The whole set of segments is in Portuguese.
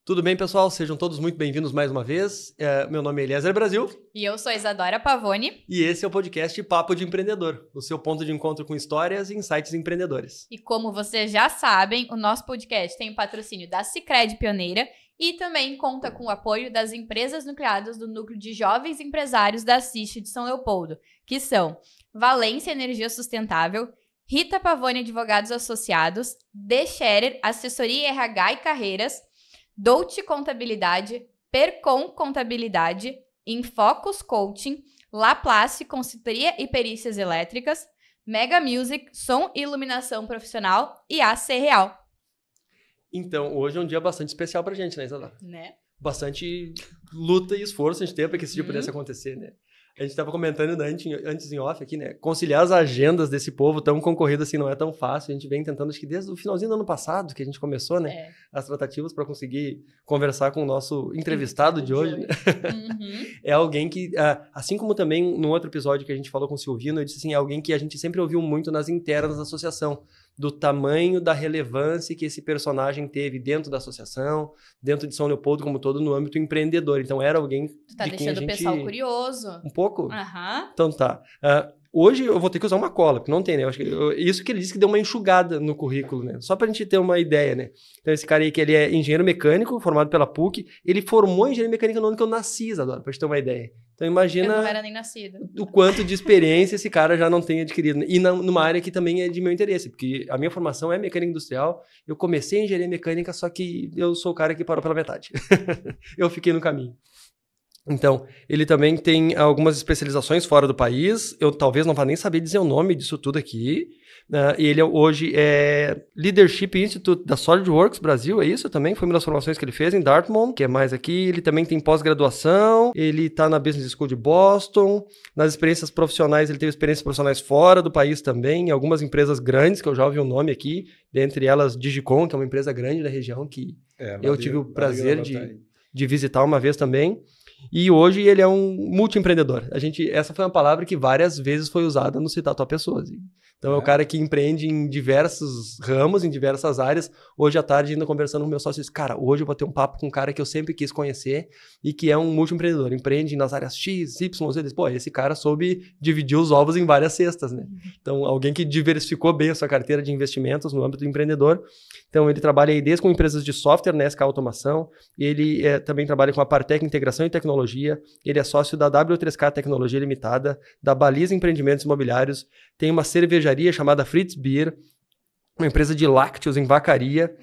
Tudo bem, pessoal? Sejam todos muito bem-vindos mais uma vez. Meu nome é Eliezer Brasil. E eu sou Isadora Pavoni. E esse é o podcast Papo de Empreendedor, o seu ponto de encontro com histórias e insights empreendedores. E como vocês já sabem, o nosso podcast tem o patrocínio da Sicredi Pioneira e também conta com o apoio das empresas nucleadas do Núcleo de Jovens Empresários da CIST de São Leopoldo, que são Valência Energia Sustentável, Rita Pavoni Advogados Associados, The Scherer Assessoria RH e Carreiras, Dolce Contabilidade, Percom Contabilidade, Infocus Coaching, Laplace Consultoria e Perícias Elétricas, Mega Music, Som e Iluminação Profissional e AC Real. Então, hoje é um dia bastante especial pra gente, né, Isadora? Né? Bastante luta e esforço a gente teve para que esse dia pudesse acontecer, né? A gente estava comentando antes em off aqui, né? Conciliar as agendas desse povo tão concorrido assim não é tão fácil. A gente vem tentando, acho que desde o finalzinho do ano passado que a gente começou, né? As tratativas para conseguir conversar com o nosso entrevistado de hoje, né? É alguém que, assim como também no outro episódio que a gente falou com o Silvino, eu disse assim, é alguém que a gente sempre ouviu muito nas internas da associação, do tamanho da relevância que esse personagem teve dentro da associação, dentro de São Leopoldo como todo, no âmbito empreendedor. Então era alguém tá de quem a gente... deixando o pessoal curioso. Um pouco? Aham. Então tá. Hoje eu vou ter que usar uma cola, porque não tem, né? Eu acho que isso que ele disse que deu uma enxugada no currículo, né? Só pra gente ter uma ideia, né? Então esse cara aí que ele é engenheiro mecânico, formado pela PUC, ele formou engenharia mecânica no ano que eu nasci, Isadora, pra gente ter uma ideia. Então imagina... Eu não era nem nascida. O quanto de experiência esse cara já não tem adquirido. E numa área que também é de meu interesse, porque a minha formação é mecânica industrial, eu comecei em engenharia mecânica, só que eu sou o cara que parou pela metade. Eu fiquei no caminho. Então, ele também tem algumas especializações fora do país. Eu talvez não vá nem saber dizer o nome disso tudo aqui. Ele hoje é Leadership Institute da SolidWorks Brasil, é isso também? Foi uma das formações que ele fez em Dartmouth, que é mais aqui. Ele também tem pós-graduação, ele está na Business School de Boston. Nas experiências profissionais, ele teve experiências profissionais fora do país também, em algumas empresas grandes, que eu já ouvi o nome aqui, dentre elas Digicom, que é uma empresa grande da região, que eu tive o prazer de visitar uma vez também. E hoje ele é um multiempreendedor. Essa foi uma palavra que várias vezes foi usada no Citar Tua Pessoa. Então é o cara que empreende em diversos ramos, em diversas áreas. Hoje à tarde, ainda conversando com meu sócio, disse, cara, hoje eu vou ter um papo com um cara que eu sempre quis conhecer e que é um multiempreendedor. Empreende nas áreas X, Y, Z. Pô, esse cara soube dividir os ovos em várias cestas, né? Então, alguém que diversificou bem a sua carteira de investimentos no âmbito do empreendedor. Então, ele trabalha aí desde com empresas de software, né, SK Automação. Ele também trabalha com a Partec Integração e Tecnologia. Ele é sócio da W3K Tecnologia Limitada, da Baliza Empreendimentos Imobiliários. Tem uma cervejaria chamada Fritz Beer, uma empresa de lácteos em Vacaria,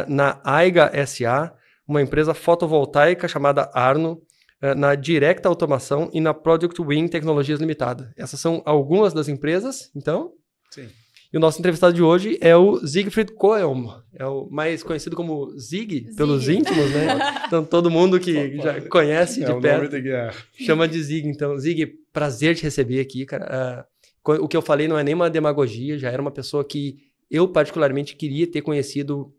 na Aiga SA, uma empresa fotovoltaica chamada Arno, na Direct Automação e na Project Win Tecnologias Limitada. Essas são algumas das empresas, então... Sim. E o nosso entrevistado de hoje é o Siegfried Coelm, é o mais conhecido como Zig, pelos íntimos, né? Então todo mundo que já conhece de perto nome de guerra. Chama de Zig. Então, Zig, prazer te receber aqui, cara. O que eu falei não é nem uma demagogia, já era uma pessoa que eu particularmente queria ter conhecido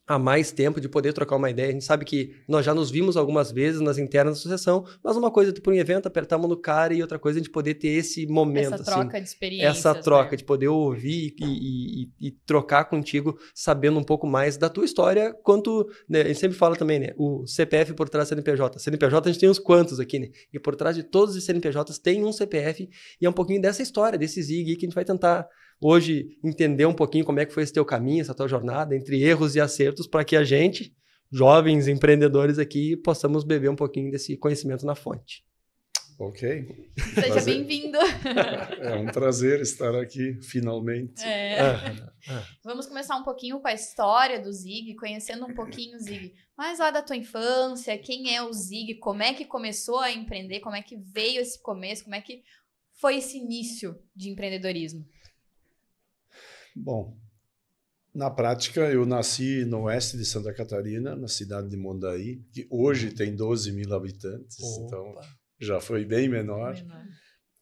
há mais tempo, de poder trocar uma ideia. A gente sabe que nós já nos vimos algumas vezes nas internas da associação, mas uma coisa é tu ir para um evento, apertar a mão do cara, e outra coisa é a gente poder ter esse momento. Essa troca de experiências. Essa troca, né? de poder ouvir e trocar contigo, sabendo um pouco mais da tua história, quanto... Né, a gente sempre fala também, né? O CPF por trás do CNPJ. CNPJ a gente tem uns quantos aqui, né? E por trás de todos os CNPJs tem um CPF, e é um pouquinho dessa história, desse Zig, que a gente vai tentar... Hoje, entender um pouquinho como é que foi esse teu caminho, essa tua jornada, entre erros e acertos, para que a gente, jovens empreendedores aqui, possamos beber um pouquinho desse conhecimento na fonte. Ok. Seja bem-vindo. É um prazer estar aqui, finalmente. Vamos começar um pouquinho com a história do Zig, conhecendo um pouquinho o Zig. Mas lá da tua infância, quem é o Zig, como é que começou a empreender, como é que veio esse começo, como é que foi esse início de empreendedorismo? Bom, na prática, eu nasci no oeste de Santa Catarina, na cidade de Mondaí, que hoje tem 12 mil habitantes, então já foi bem menor.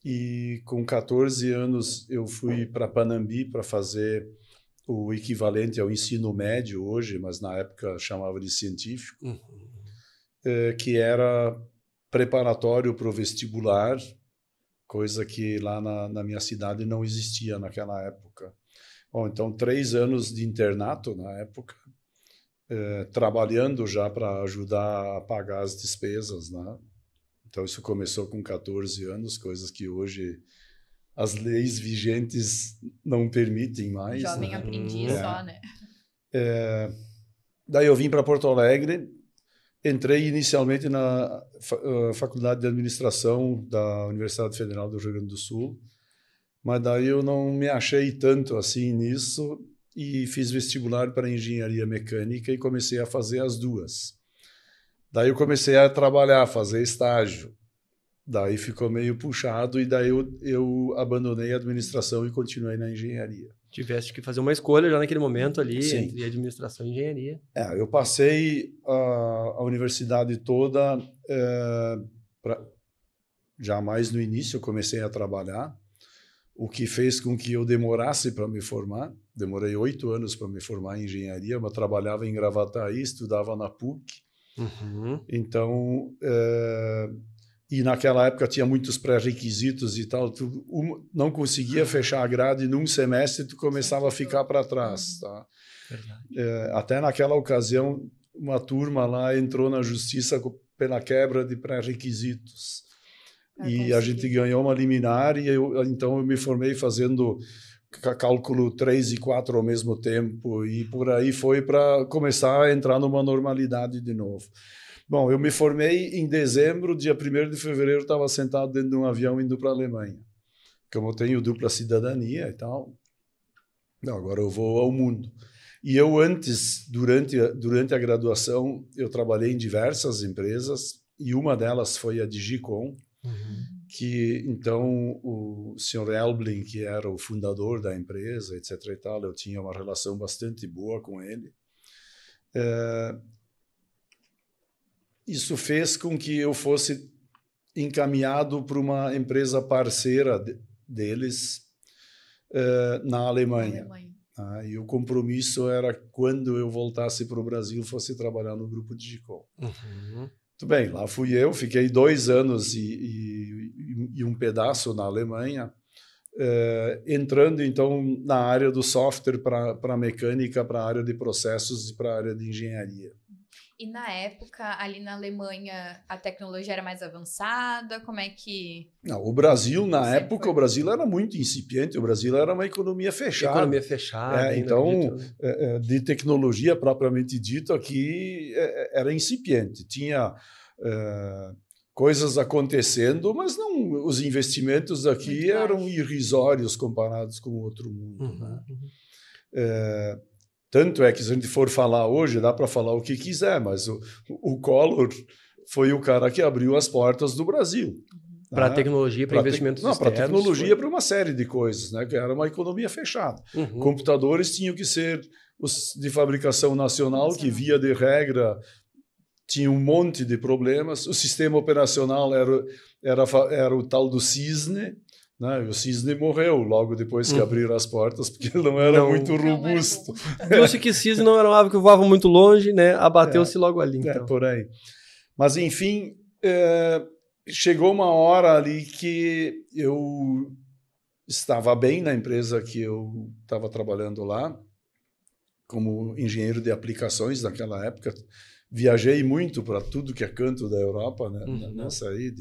E com 14 anos eu fui para Panambi para fazer o equivalente ao ensino médio hoje, mas na época chamava de científico, que era preparatório para o vestibular, coisa que lá na minha cidade não existia naquela época. Bom, então 3 anos de internato na época, trabalhando já para ajudar a pagar as despesas, né? Então, isso começou com 14 anos, coisas que hoje as leis vigentes não permitem mais. Jovem né? aprendiz só, né? Daí eu vim para Porto Alegre, entrei inicialmente na Faculdade de Administração da Universidade Federal do Rio Grande do Sul, mas daí eu não me achei tanto assim nisso e fiz vestibular para Engenharia Mecânica e comecei a fazer as duas. Daí eu comecei a trabalhar, fazer estágio. Daí ficou meio puxado e daí eu abandonei a administração e continuei na engenharia. Tiveste que fazer uma escolha já naquele momento ali, Sim. entre administração e engenharia. Eu passei a universidade toda, já mais no início eu comecei a trabalhar, o que fez com que eu demorasse para me formar. Demorei 8 anos para me formar em engenharia, mas trabalhava em Gravataí, estudava na PUC. Então, e naquela época tinha muitos pré-requisitos e tal, tu não conseguia fechar a grade num semestre, tu começava a ficar para trás. Tá? Até naquela ocasião, uma turma lá entrou na justiça pela quebra de pré-requisitos. E a gente ganhou uma liminar e então eu me formei fazendo cálculo 3 e 4 ao mesmo tempo e por aí foi para começar a entrar numa normalidade de novo. Bom, eu me formei em dezembro, dia 1º de fevereiro, estava sentado dentro de um avião indo para a Alemanha. Como eu tenho dupla cidadania e tal, não, agora eu vou ao mundo. E eu antes, durante a graduação, eu trabalhei em diversas empresas e uma delas foi a Digicom, que então o Sr. Elblin, que era o fundador da empresa, etc. e tal, eu tinha uma relação bastante boa com ele. Isso fez com que eu fosse encaminhado para uma empresa parceira deles na Alemanha. E o compromisso era, quando eu voltasse para o Brasil, fosse trabalhar no Grupo Digicom. Muito bem, lá fui eu, fiquei 2 anos e um pedaço na Alemanha, entrando então na área do software para mecânica, para a área de processos e para a área de engenharia. E na época, ali na Alemanha, a tecnologia era mais avançada? Como é que... Não, o Brasil, na época, o Brasil era muito incipiente, o Brasil era uma economia fechada. Economia fechada. Então, de tecnologia propriamente dito, aqui era incipiente. Tinha coisas acontecendo, mas não, os investimentos aqui eram irrisórios comparados com o outro mundo. Né? Tanto é que, se a gente for falar hoje, dá para falar o que quiser, mas o Collor foi o cara que abriu as portas do Brasil. Para tecnologia, para investimentos externos. Para tecnologia, para uma série de coisas, né? Que era uma economia fechada. Computadores tinham que ser os de fabricação nacional, que via de regra tinha um monte de problemas. O sistema operacional era o tal do Cisne, né? O Cisne morreu logo depois que abriram as portas, porque ele não era muito robusto. Viu-se que Cisne não era uma ave que voava muito longe, né? Abateu-se logo ali. Então. Por aí. Mas, enfim, chegou uma hora ali que eu estava bem na empresa que eu estava trabalhando lá, como engenheiro de aplicações naquela época. Viajei muito para tudo que é canto da Europa, né? Nessa aí,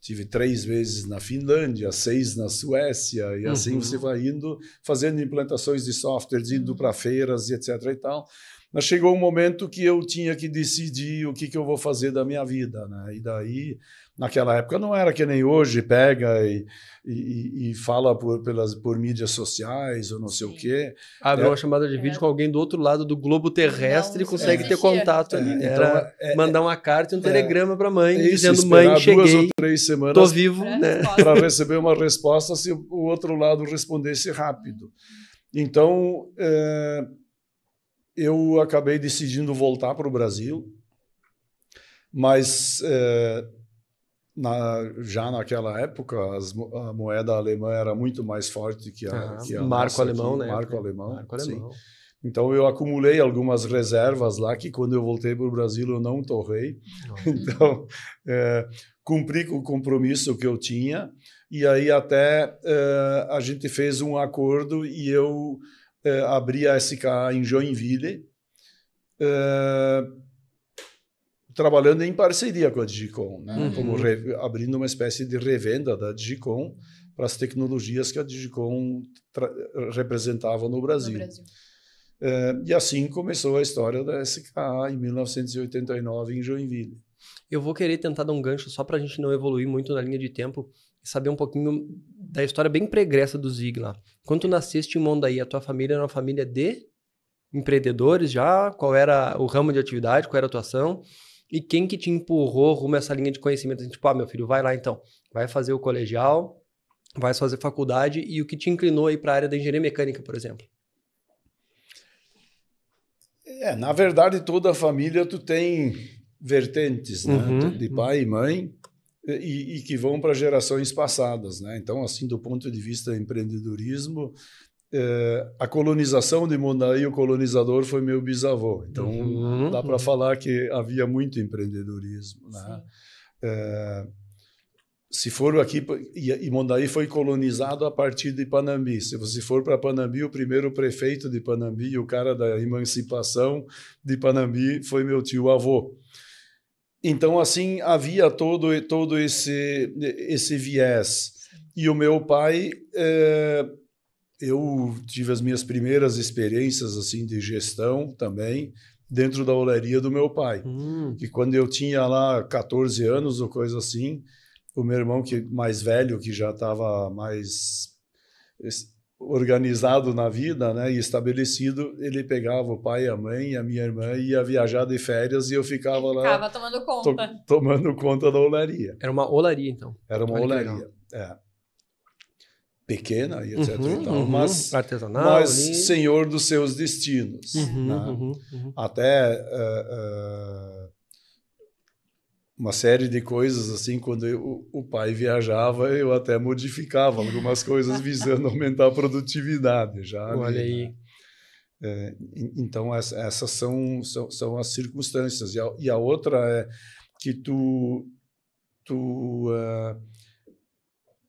tive 3 vezes na Finlândia, 6 na Suécia, e assim você vai indo, fazendo implantações de softwares, indo para feiras e etc. e tal. Mas chegou um momento que eu tinha que decidir o que eu vou fazer da minha vida, né? E daí, naquela época, não era que nem hoje, pega e fala por mídias sociais ou não sei o quê. Abre uma chamada de vídeo com alguém do outro lado do globo terrestre e consegue ter contato ali. Era mandar uma carta e um telegrama para a mãe, dizendo, mãe, cheguei, 2 ou 3 semanas tô vivo, né? Para receber uma resposta se o outro lado respondesse rápido. Então, eu acabei decidindo voltar para o Brasil, mas já naquela época a moeda alemã era muito mais forte que a marco alemão, né? Marco alemão. Então eu acumulei algumas reservas lá que, quando eu voltei para o Brasil, eu não torrei. Então cumpri com o compromisso que eu tinha, e aí até a gente fez um acordo e eu abri a SK em Joinville, trabalhando em parceria com a Digicom, né? Como abrindo uma espécie de revenda da Digicom para as tecnologias que a Digicom representava no Brasil. E assim começou a história da SKA em 1989 em Joinville. Eu vou querer tentar dar um gancho só para a gente não evoluir muito na linha de tempo e saber um pouquinho da história bem pregressa do Zig lá. Quando tu nasceste em Mondaí, a tua família era uma família de empreendedores já? Qual era o ramo de atividade? Qual era a atuação? E quem que te empurrou rumo a essa linha de conhecimento? Tipo, meu filho, vai lá então. Vai fazer o colegial, vai fazer faculdade. E o que te inclinou aí para a área da engenharia mecânica, por exemplo? Na verdade, toda a família tu tem vertentes, né? De pai e mãe, e que vão para gerações passadas, né? Então, assim, do ponto de vista do empreendedorismo, a colonização de Mondaí, o colonizador foi meu bisavô. Então, dá para falar que havia muito empreendedorismo, né? Se for aqui, e Mondaí foi colonizado a partir de Panambi. Se você for para Panambi, o primeiro prefeito de Panambi, o cara da emancipação de Panambi, foi meu tio-avô. Então, assim, havia todo esse viés. E o meu pai, eu tive as minhas primeiras experiências assim de gestão também dentro da olaria do meu pai. Que quando eu tinha lá 14 anos ou coisa assim, o meu irmão mais velho, que já estava mais organizado na vida, né, e estabelecido, ele pegava o pai, a mãe e a minha irmã e ia viajar de férias e eu ficava lá tomando conta. Tomando conta da olaria. Era uma olaria, então. Era uma olaria, pequena e etc e tal, mas artesanal, mas senhor dos seus destinos. Né? Até uma série de coisas assim, quando o pai viajava, eu até modificava algumas coisas visando aumentar a produtividade. Olha aí. Né? Então, essas são as circunstâncias. E a outra é que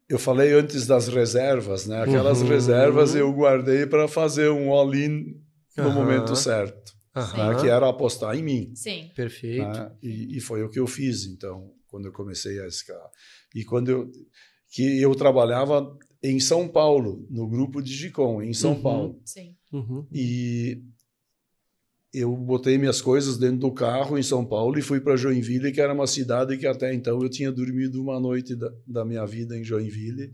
eu falei antes das reservas, né? Aquelas reservas eu guardei para fazer um all-in no momento certo. Né, que era apostar em mim. Sim. Perfeito. Né, e foi o que eu fiz, então, quando eu comecei a SK. E que eu trabalhava em São Paulo, no grupo Digicom, em São Paulo. Sim. E eu botei minhas coisas dentro do carro em São Paulo e fui para Joinville, que era uma cidade que até então eu tinha dormido uma noite da minha vida em Joinville.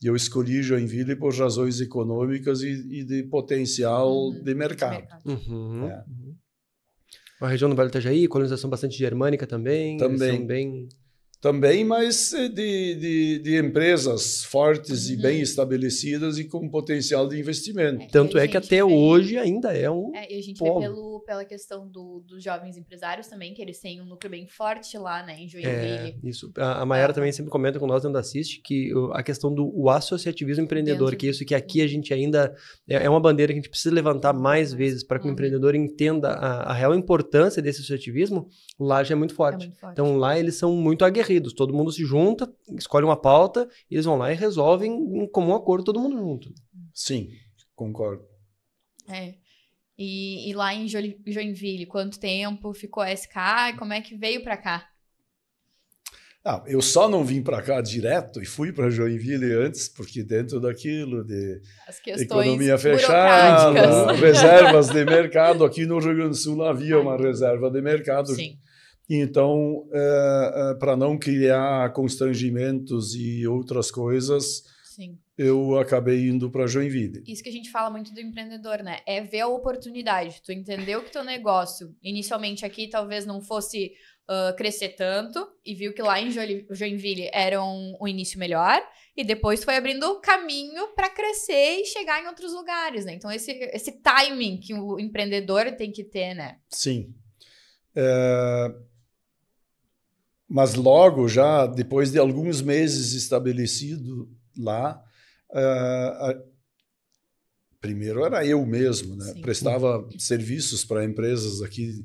E eu escolhi Joinville por razões econômicas e de potencial de mercado. A região do Vale do Itajaí, colonização bastante germânica também. Também, mas de empresas fortes e bem estabelecidas e com potencial de investimento. Tanto é que até hoje ainda é um e a gente polo. vê pela questão dos jovens empresários também, que eles têm um núcleo bem forte lá, né, em Joinville. Isso. A Mayara também sempre comenta com nós dentro da Assist que a questão do associativismo empreendedor, que isso que aqui a gente ainda é uma bandeira que a gente precisa levantar mais vezes para que o empreendedor entenda a real importância desse associativismo, lá já é muito forte. Então lá eles são muito aguerridos. Todo mundo se junta, escolhe uma pauta, e eles vão lá e resolvem em comum acordo todo mundo junto. Sim, concordo. E lá em Joinville, quanto tempo ficou a SK e como é que veio para cá? Eu só não vim para cá direto e fui para Joinville antes, porque dentro daquilo de economia fechada, reservas de mercado, aqui no Rio Grande do Sul havia uma reserva de mercado. Sim. Então, para não criar constrangimentos e outras coisas, eu acabei indo para Joinville. Isso que a gente fala muito do empreendedor, né? É ver a oportunidade. Tu entendeu que teu negócio, inicialmente aqui, talvez não fosse crescer tanto, e viu que lá em Joinville era um início melhor, e depois foi abrindo caminho para crescer e chegar em outros lugares, né? Então, esse timing que o empreendedor tem que ter, né? Sim. Mas logo, já depois de alguns meses estabelecido lá, primeiro era eu mesmo, né? Prestava serviços para empresas aqui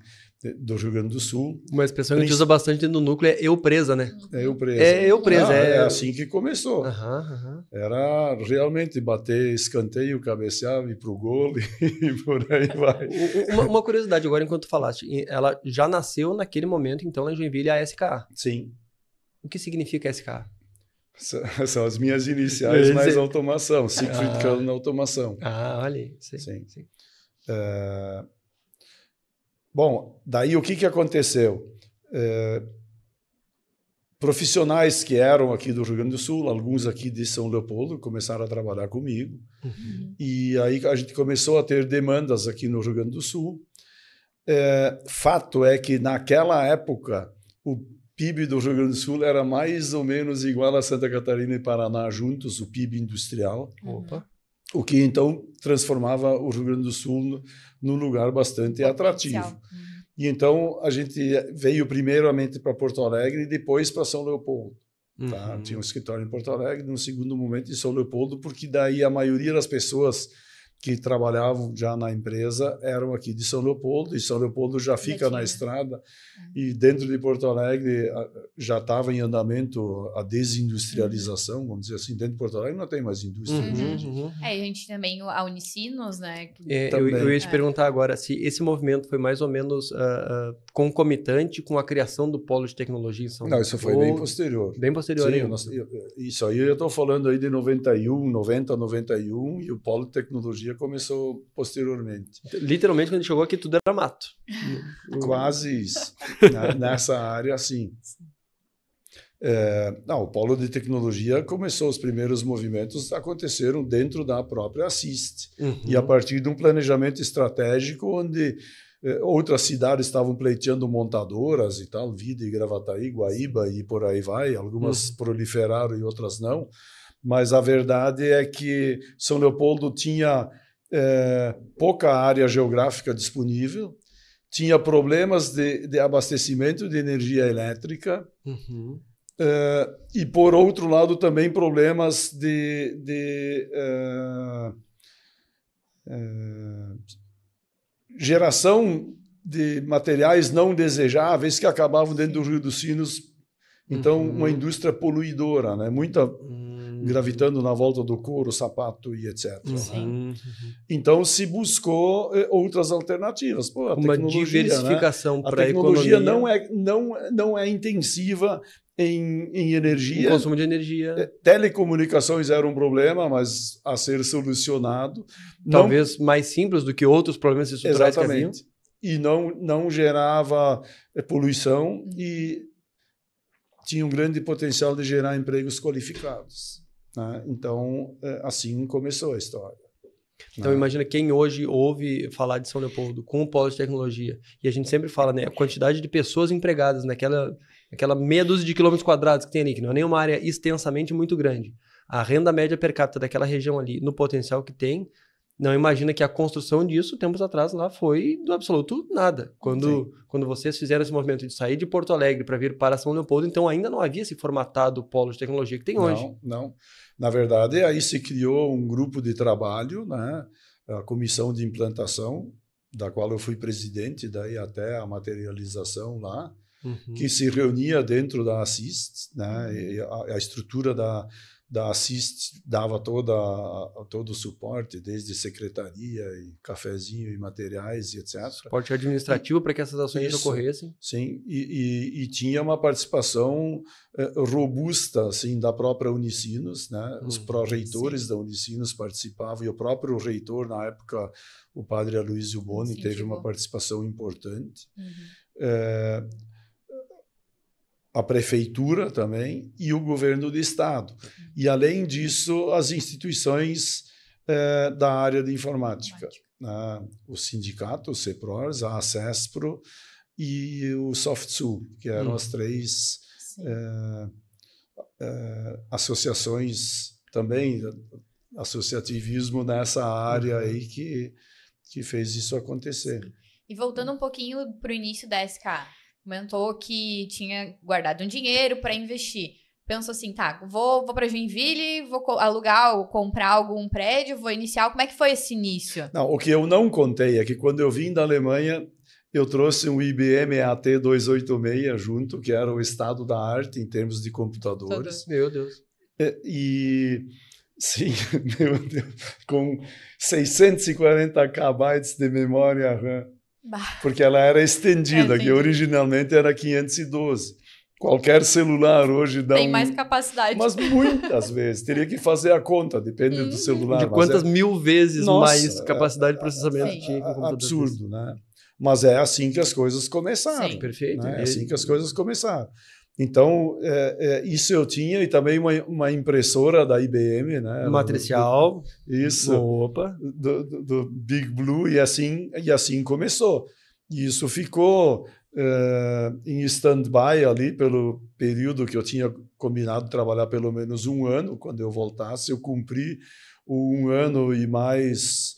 do Rio Grande do Sul. Uma expressão que a gente usa bastante no núcleo é eu presa, né? É eu presa. É eu presa. É assim que começou. Uhum. Era realmente bater escanteio, cabecear, ir pro gol e por aí vai. Uma curiosidade agora, enquanto tu falaste, ela já nasceu naquele momento, então, em Joinville, a SKA. Sim. O que significa SKA? São as minhas iniciais, mais automação. Siegfried Kahn na automação. Olha aí. Sim. Bom, daí o que aconteceu? Profissionais que eram aqui do Rio Grande do Sul, alguns aqui de São Leopoldo, começaram a trabalhar comigo. E aí a gente começou a ter demandas aqui no Rio Grande do Sul. Fato é que naquela época o PIB do Rio Grande do Sul era mais ou menos igual a Santa Catarina e Paraná juntos, o PIB industrial. Opa. O que então transformava o Rio Grande do Sul num lugar bastante atrativo. E então a gente veio primeiramente para Porto Alegre e depois para São Leopoldo. Tá? Tinha um escritório em Porto Alegre, no segundo momento em São Leopoldo, porque daí a maioria das pessoas que trabalhavam já na empresa eram aqui de São Leopoldo, e São Leopoldo já fica na estrada, e dentro de Porto Alegre já estava em andamento a desindustrialização, vamos dizer assim, dentro de Porto Alegre não tem mais indústria. A gente também, a Unicinos, né? Eu ia te perguntar agora se esse movimento foi mais ou menos concomitante com a criação do polo de tecnologia em São Paulo. Não, isso foi bem posterior. Bem posterior. Sim, isso aí eu estou falando aí de 90, 91, e o polo de tecnologia começou posteriormente. Literalmente, quando a gente chegou aqui, tudo era mato. Quase isso. Nessa área, sim. O polo de tecnologia começou, os primeiros movimentos aconteceram dentro da própria Assist. E a partir de um planejamento estratégico onde outras cidades estavam pleiteando montadoras e tal, Vida e Gravataí, Guaíba e por aí vai. Algumas proliferaram e outras não. Mas a verdade é que São Leopoldo tinha pouca área geográfica disponível, tinha problemas de abastecimento de energia elétrica e, por outro lado, também problemas de geração de materiais não desejáveis que acabavam dentro do Rio dos Sinos. Então, uma indústria poluidora, né? Muita gravitando na volta do couro, sapato e etc. Né? Então, se buscou outras alternativas. Pô, a uma diversificação para a economia. A tecnologia não é intensiva em energia. O consumo de energia. Telecomunicações era um problema, mas a ser solucionado. Talvez mais simples do que outros problemas estruturais. Exatamente. Que haviam. E não gerava poluição e tinha um grande potencial de gerar empregos qualificados. Né? Então, assim começou a história. Então, imagina quem hoje ouve falar de São Leopoldo com o polo de tecnologia, e a gente sempre fala, né, a quantidade de pessoas empregadas naquela meia dúzia de quilômetros quadrados que tem ali, que não é nenhuma área extensamente muito grande. A renda média per capita daquela região ali, no potencial que tem, não imagina que a construção disso, tempos atrás, lá foi do absoluto nada. Quando vocês fizeram esse movimento de sair de Porto Alegre para vir para São Leopoldo, então ainda não havia se formatado o polo de tecnologia que tem hoje. Não. Na verdade, aí se criou um grupo de trabalho, né? A comissão de implantação, da qual eu fui presidente, daí até a materialização lá, que se reunia dentro da Assist, né? E a estrutura da Assist dava todo o suporte, desde secretaria, e cafezinho e materiais e etc. Suporte administrativo para que essas ações ocorressem. Sim, e tinha uma participação robusta assim, da própria Unicinos, né? Os pró-reitores da Unicinos participavam, e o próprio reitor, na época, o padre Aloysio Boni, teve uma participação importante. A prefeitura também e o governo do estado. E, além disso, as instituições da área de informática. O sindicato, o CEPROS, a ACESPRO e o SoftSul, que eram as três associações também, associativismo nessa área aí que fez isso acontecer. E voltando um pouquinho para o início da SKA, comentou que tinha guardado um dinheiro para investir. Pensou assim, tá, vou para Joinville, vou alugar ou comprar algum prédio, vou iniciar. Como é que foi esse início? Não, o que eu não contei é que quando eu vim da Alemanha, eu trouxe um IBM AT286 junto, que era o estado da arte em termos de computadores. Meu Deus. E sim, meu Deus, com 640 KB de memória RAM, porque ela era estendida, que originalmente era 512. Qualquer celular hoje dá tem mais capacidade. Mas muitas vezes. Teria que fazer a conta, depende do celular. De quantas mil vezes mais capacidade de processamento tinha com o computador. Absurdo, né? Mas é assim que as coisas começaram. Sim, perfeito. Né? É assim que as coisas começaram. Então, isso eu tinha, e também uma impressora da IBM, né? Matricial. Isso. Opa. Do Big Blue, e assim começou. E isso ficou em stand-by ali pelo período que eu tinha combinado trabalhar pelo menos 1 ano. Quando eu voltasse, eu cumpri 1 ano e mais,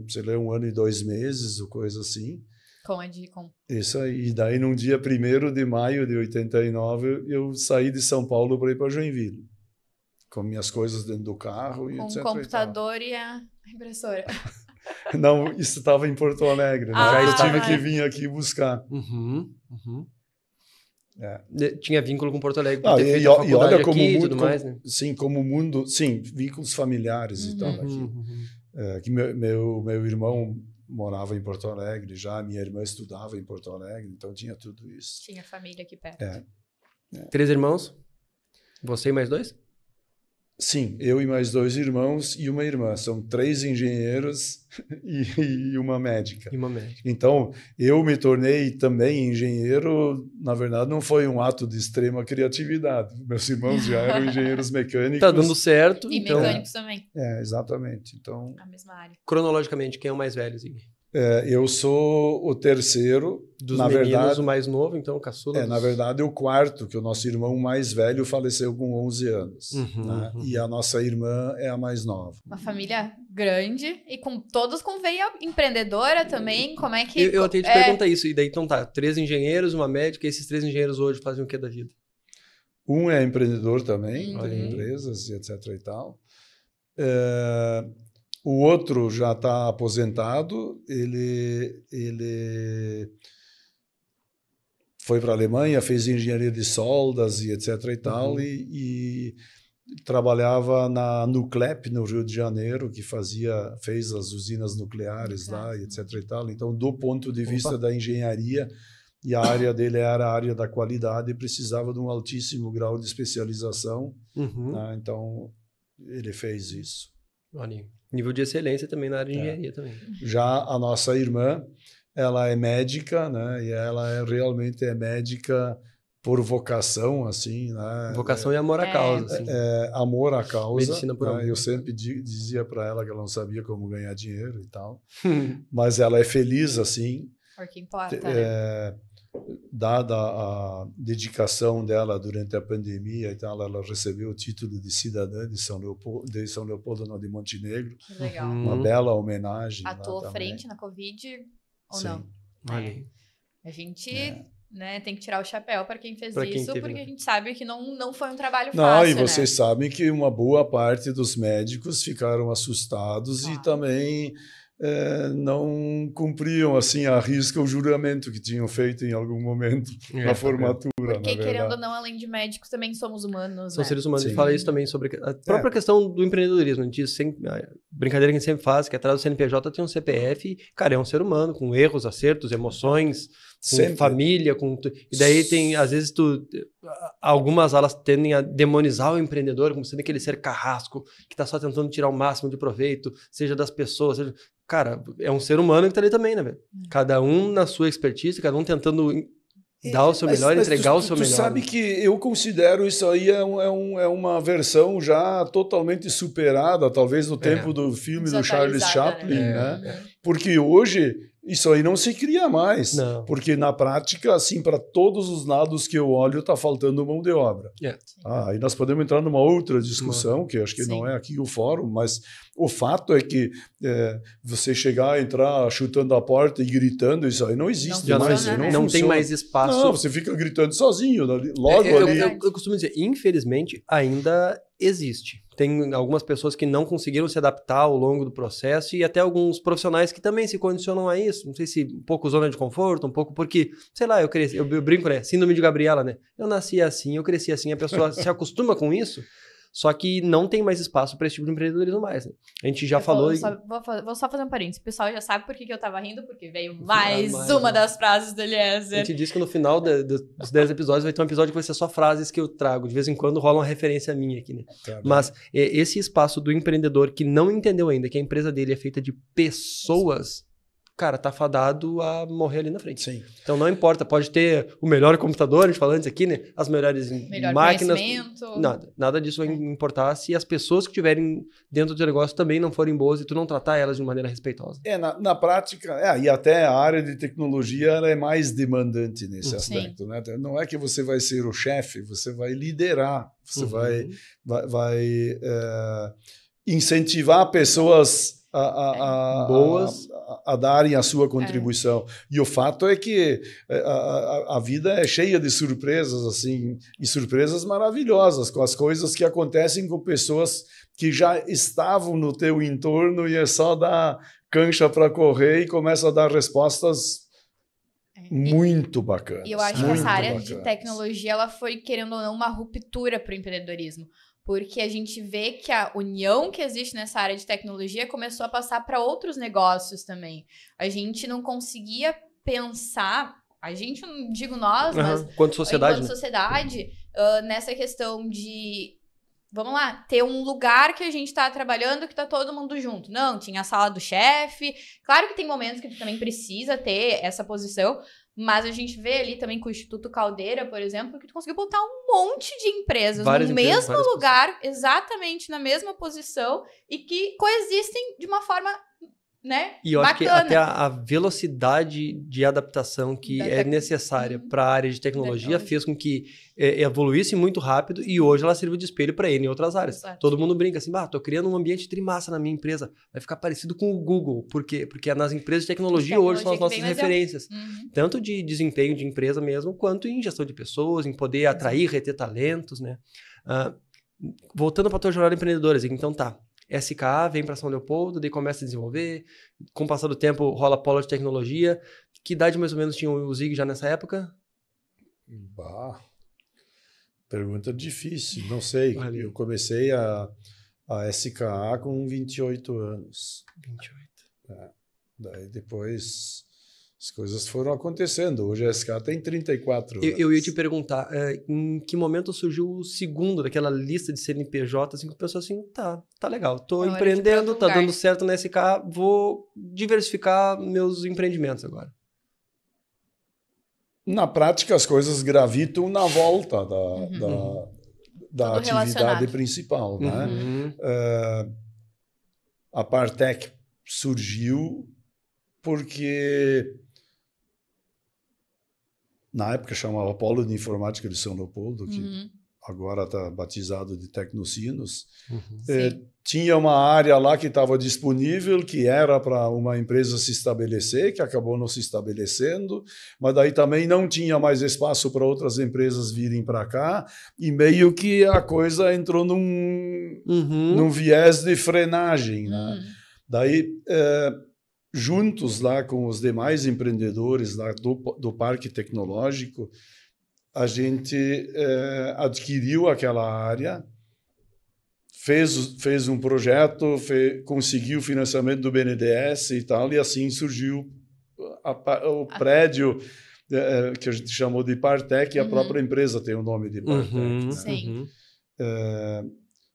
sei lá, 1 ano e 2 meses, ou coisa assim. Com a Dicom. Isso aí. E daí, no dia 1º de maio de 89, eu saí de São Paulo para ir para Joinville, com minhas coisas dentro do carro e etc. Com o computador e a impressora. Não, isso estava em Porto Alegre, né? Eu tive que vir aqui buscar. Tinha vínculo com Porto Alegre. E olha como aqui, mundo, tudo mais, né? Sim, como mundo, sim, vínculos familiares e tal aqui. Que meu irmão morava em Porto Alegre já, minha irmã estudava em Porto Alegre, então tinha tudo isso. Tinha família aqui perto. 3 irmãos? Você e mais 2? Sim, eu e mais 2 irmãos e uma irmã. São 3 engenheiros e uma médica. Então, eu me tornei também engenheiro. Na verdade, não foi um ato de extrema criatividade. Meus irmãos já eram engenheiros mecânicos. Tá dando certo. E então... mecânicos também. Exatamente. Então, a mesma área. Cronologicamente, quem é o mais velho, Zig? Eu sou o terceiro. Dos na meninos, verdade, o mais novo, então, o caçula. Na verdade, o quarto, que o nosso irmão mais velho faleceu com 11 anos. Né? E a nossa irmã é a mais nova. Uma família grande e todos com veia empreendedora também. Como é que... Eu tenho que te perguntar isso. E daí, então tá, 3 engenheiros, uma médica, e esses 3 engenheiros hoje fazem o que da vida? Um é empreendedor também, tem empresas e etc. e tal. O outro já está aposentado, ele foi para a Alemanha, fez engenharia de soldas e etc. e tal, e trabalhava na Nuclep, no Rio de Janeiro, que fez as usinas nucleares lá e etc. e tal. Então, do ponto de vista da engenharia, e a área dele era a área da qualidade, precisava de um altíssimo grau de especialização. Né? Então, ele fez isso. Olha, nível de excelência também na área de engenharia também. Já a nossa irmã, ela é médica, né? E ela realmente é médica por vocação, assim, né? Vocação e amor à causa, assim. Amor à causa. Medicina por amor. Eu sempre dizia para ela que ela não sabia como ganhar dinheiro e tal. Mas ela é feliz, assim. Porque importa, né? Dada a dedicação dela durante a pandemia e tal, ela recebeu o título de cidadã de São Leopoldo, não, de Montenegro. Que legal. Uma bela homenagem. Atuou frente na Covid ou Sim. não? A gente né, tem que tirar o chapéu para quem fez isso, porque a gente sabe que não foi um trabalho fácil. E vocês sabem que uma boa parte dos médicos ficaram assustados e também não cumpriam assim à risca o juramento que tinham feito em algum momento na formatura. Porque, querendo ou não, além de médicos, também somos humanos. São seres humanos. A gente fala isso também sobre a própria questão do empreendedorismo. A gente diz sempre, a brincadeira que a gente sempre faz, que atrás do CNPJ tem um CPF, cara, é um ser humano, com erros, acertos, emoções, com família, e daí tem, às vezes, algumas alas tendem a demonizar o empreendedor como sendo aquele ser carrasco, que está só tentando tirar o máximo de proveito, seja das pessoas, seja... Cara, é um ser humano que tá ali também, né, velho? Cada um na sua expertise, cada um tentando dar o seu melhor, entregar o seu melhor. Tu sabe que eu considero isso aí é uma versão já totalmente superada, talvez no tempo do filme do Charles Chaplin, né? Porque hoje isso aí não se cria mais. Não. Porque na prática, assim, para todos os lados que eu olho, está faltando mão de obra. Aí nós podemos entrar numa outra discussão, que acho que não é aqui o fórum, mas o fato é que você chegar, entrar chutando a porta e gritando, isso aí não existe mais. Não tem mais espaço. Não, você fica gritando sozinho, logo ali. Eu costumo dizer, infelizmente, ainda existe. tem algumas pessoas que não conseguiram se adaptar ao longo do processo e até alguns profissionais que também se condicionam a isso. Não sei se um pouco zona de conforto, um pouco porque, sei lá, eu brinco, né? Síndrome de Gabriela, né? Eu nasci assim, eu cresci assim, a pessoa se acostuma com isso. Só que não tem mais espaço para esse tipo de empreendedorismo mais, né? A gente já falou... Vou só fazer um parênteses. O pessoal já sabe por que eu tava rindo, porque veio mais uma das frases do Eliezer. A gente disse que no final dos 10 episódios vai ter um episódio que vai ser só frases que eu trago. De vez em quando rola uma referência minha aqui, né? Tá. Mas esse espaço do empreendedor que não entendeu ainda que a empresa dele é feita de pessoas... cara, tá fadado a morrer ali na frente. Sim. Então não importa, pode ter o melhor computador, a gente falou antes aqui, né? As melhores máquinas. Nada disso vai importar se as pessoas que estiverem dentro do negócio também não forem boas e tu não tratar elas de maneira respeitosa. Na prática, e até a área de tecnologia ela é mais demandante nesse aspecto, né? Não é que você vai ser o chefe, você vai liderar, você vai incentivar pessoas boas a darem a sua contribuição. E o fato é que a vida é cheia de surpresas, assim, e surpresas maravilhosas, com as coisas que acontecem com pessoas que já estavam no teu entorno e é só dar cancha para correr e começa a dar respostas muito bacanas. E eu acho que essa área de tecnologia ela foi, querendo ou não, uma ruptura para o empreendedorismo. Porque a gente vê que a união que existe nessa área de tecnologia começou a passar para outros negócios também. A gente não conseguia pensar, a gente, não digo nós, mas enquanto sociedade, nessa questão de, vamos lá, ter um lugar que a gente está trabalhando que está todo mundo junto. Não, tinha a sala do chefe. Claro que tem momentos que tu também precisa ter essa posição, mas a gente vê ali também com o Instituto Caldeira, por exemplo, que tu conseguiu botar um monte de empresas no mesmo lugar, exatamente na mesma posição, e que coexistem de uma forma, né, e eu bacana. acho que até a velocidade de adaptação que é necessária para a área de tecnologia fez com que evoluísse muito rápido e hoje ela sirva de espelho para ele em outras áreas. Exato. Todo mundo brinca assim, tô criando um ambiente trimassa na minha empresa, vai ficar parecido com o Google. Por quê? Porque nas empresas de tecnologia hoje são as nossas referências. Tanto de desempenho de empresa mesmo, quanto em gestão de pessoas, em poder atrair, reter talentos, né? Voltando para a tua jornada empreendedora, então SKA vem para São Leopoldo, daí começa a desenvolver, com o passar do tempo rola polo de tecnologia. Que idade mais ou menos tinha o Zig já nessa época? Pergunta difícil, não sei. Eu comecei a SKA com 28 anos. 28. Daí depois as coisas foram acontecendo. Hoje a SK tem 34 anos. Eu ia te perguntar, em que momento surgiu o segundo daquela lista de CNPJ, assim, que pensou assim, tá legal, tô empreendendo, tá dando certo na SK, vou diversificar meus empreendimentos agora. Na prática, as coisas gravitam na volta da atividade principal, né? A Partec surgiu porque na época chamava Polo de Informática de São Leopoldo, que agora está batizado de Tecnocinos. Tinha uma área lá que estava disponível, que era para uma empresa se estabelecer, que acabou não se estabelecendo, mas daí também não tinha mais espaço para outras empresas virem para cá, e meio que a coisa entrou num viés de frenagem, né? Daí... juntos lá com os demais empreendedores lá do Parque Tecnológico, a gente adquiriu aquela área, fez um projeto, conseguiu o financiamento do BNDES e tal, e assim surgiu o prédio que a gente chamou de Partec, e a própria empresa tem o nome de Partec. Né?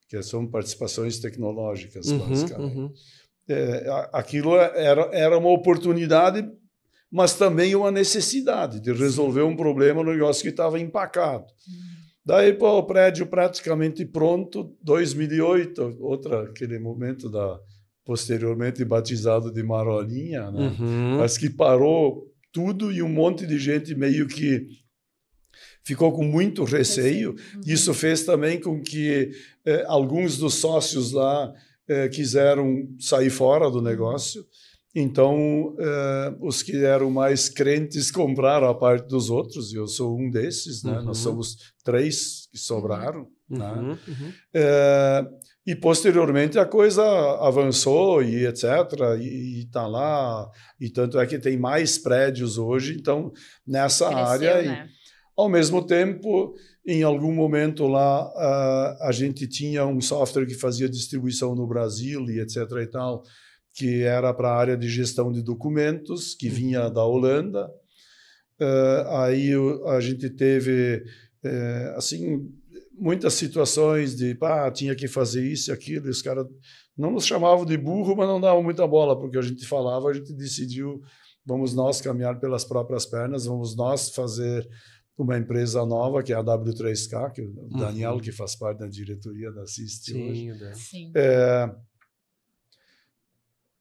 Que são participações tecnológicas, basicamente. Aquilo era uma oportunidade, mas também uma necessidade de resolver um problema no negócio que estava empacado. Daí, o prédio praticamente pronto, 2008, aquele momento posteriormente batizado de Marolinha, né? Mas que parou tudo e um monte de gente meio que ficou com muito receio. Isso fez também com que alguns dos sócios lá quiseram sair fora do negócio. Então, os que eram mais crentes compraram a parte dos outros, e eu sou um desses, né? Nós somos 3 que sobraram, Né? E posteriormente a coisa avançou e etc. E está lá. E tanto é que tem mais prédios hoje. Então, nessa Cresceu, área... né? Ao mesmo tempo, em algum momento lá, a gente tinha um software que fazia distribuição no Brasil e etc. e tal, que era para a área de gestão de documentos, que vinha da Holanda. Aí a gente teve, assim, muitas situações de, tinha que fazer isso e aquilo, e os caras não nos chamavam de burro, mas não davam muita bola, porque a gente falava, a gente decidiu, vamos nós caminhar pelas próprias pernas, vamos nós fazer uma empresa nova, que é a W3K, que o Daniel, que faz parte da diretoria da CIST hoje. Sim.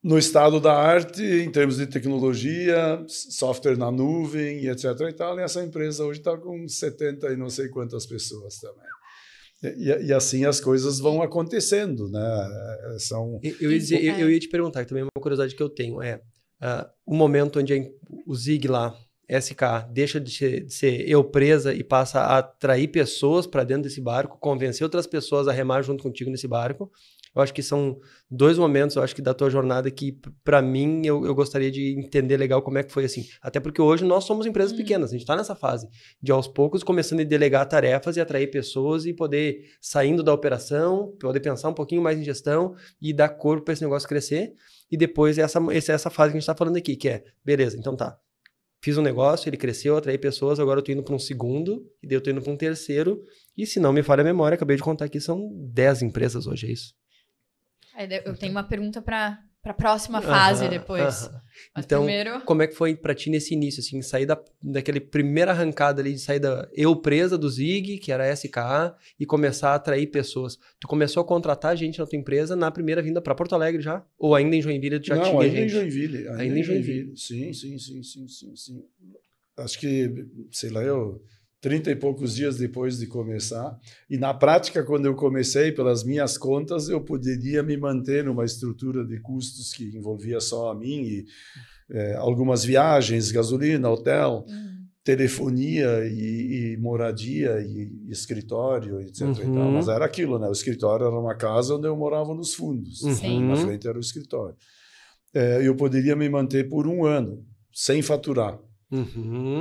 No estado da arte, em termos de tecnologia, software na nuvem, etc. e tal, e essa empresa hoje está com 70 e não sei quantas pessoas também. E assim as coisas vão acontecendo, né? Eu ia te perguntar, que também é uma curiosidade que eu tenho, o momento onde o Zig lá, SK, deixa de ser eu presa e passa a atrair pessoas para dentro desse barco, convencer outras pessoas a remar junto contigo nesse barco. Eu acho que são 2 momentos, eu acho que da tua jornada que, para mim, eu gostaria de entender legal como é que foi assim. Até porque hoje nós somos empresas pequenas, a gente está nessa fase de, aos poucos, começando a delegar tarefas e atrair pessoas e poder, saindo da operação, poder pensar um pouquinho mais em gestão e dar corpo para esse negócio crescer. E depois essa fase que a gente está falando aqui, que é, beleza, então tá. Fiz um negócio, ele cresceu, atraí pessoas, agora eu tô indo para um segundo, e daí eu tô indo para um terceiro, e se não me falha a memória, acabei de contar aqui, são 10 empresas hoje, é isso? Eu tenho uma pergunta para a próxima fase depois. Mas então, primeiro... como é que foi para ti nesse início, assim, sair daquele primeira arrancada ali, de sair da eu presa do Zig, que era a SKA, e começar a atrair pessoas? Tu começou a contratar gente na tua empresa na primeira vinda para Porto Alegre já? Ou ainda em Joinville tu já tinha gente? Ainda em Joinville. Sim. Acho que, sei lá, 30 e poucos dias depois de começar. E na prática, quando eu comecei, pelas minhas contas, eu poderia me manter numa estrutura de custos que envolvia só a mim e algumas viagens, gasolina, hotel, telefonia e moradia e escritório, etc. E tal. Mas era aquilo, né? O escritório era uma casa onde eu morava nos fundos. Na frente era o escritório. Eu poderia me manter por 1 ano, sem faturar.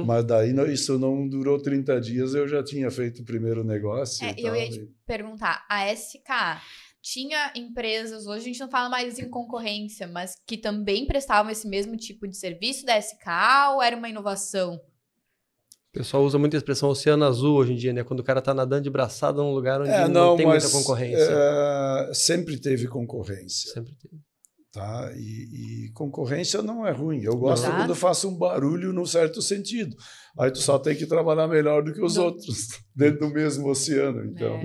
Mas daí isso não durou 30 dias, eu já tinha feito o primeiro negócio. Eu ia te perguntar, a SK tinha empresas, hoje a gente não fala mais em concorrência, mas que também prestavam esse mesmo tipo de serviço da SK ou era uma inovação? O pessoal usa muito a expressão oceano azul hoje em dia, né? Quando o cara tá nadando de braçada num lugar onde não tem muita concorrência. Sempre teve concorrência. Sempre teve. Tá? E concorrência não é ruim. Eu gosto quando eu faço um barulho num certo sentido. Aí tu só tem que trabalhar melhor do que os outros, dentro do mesmo oceano. Então.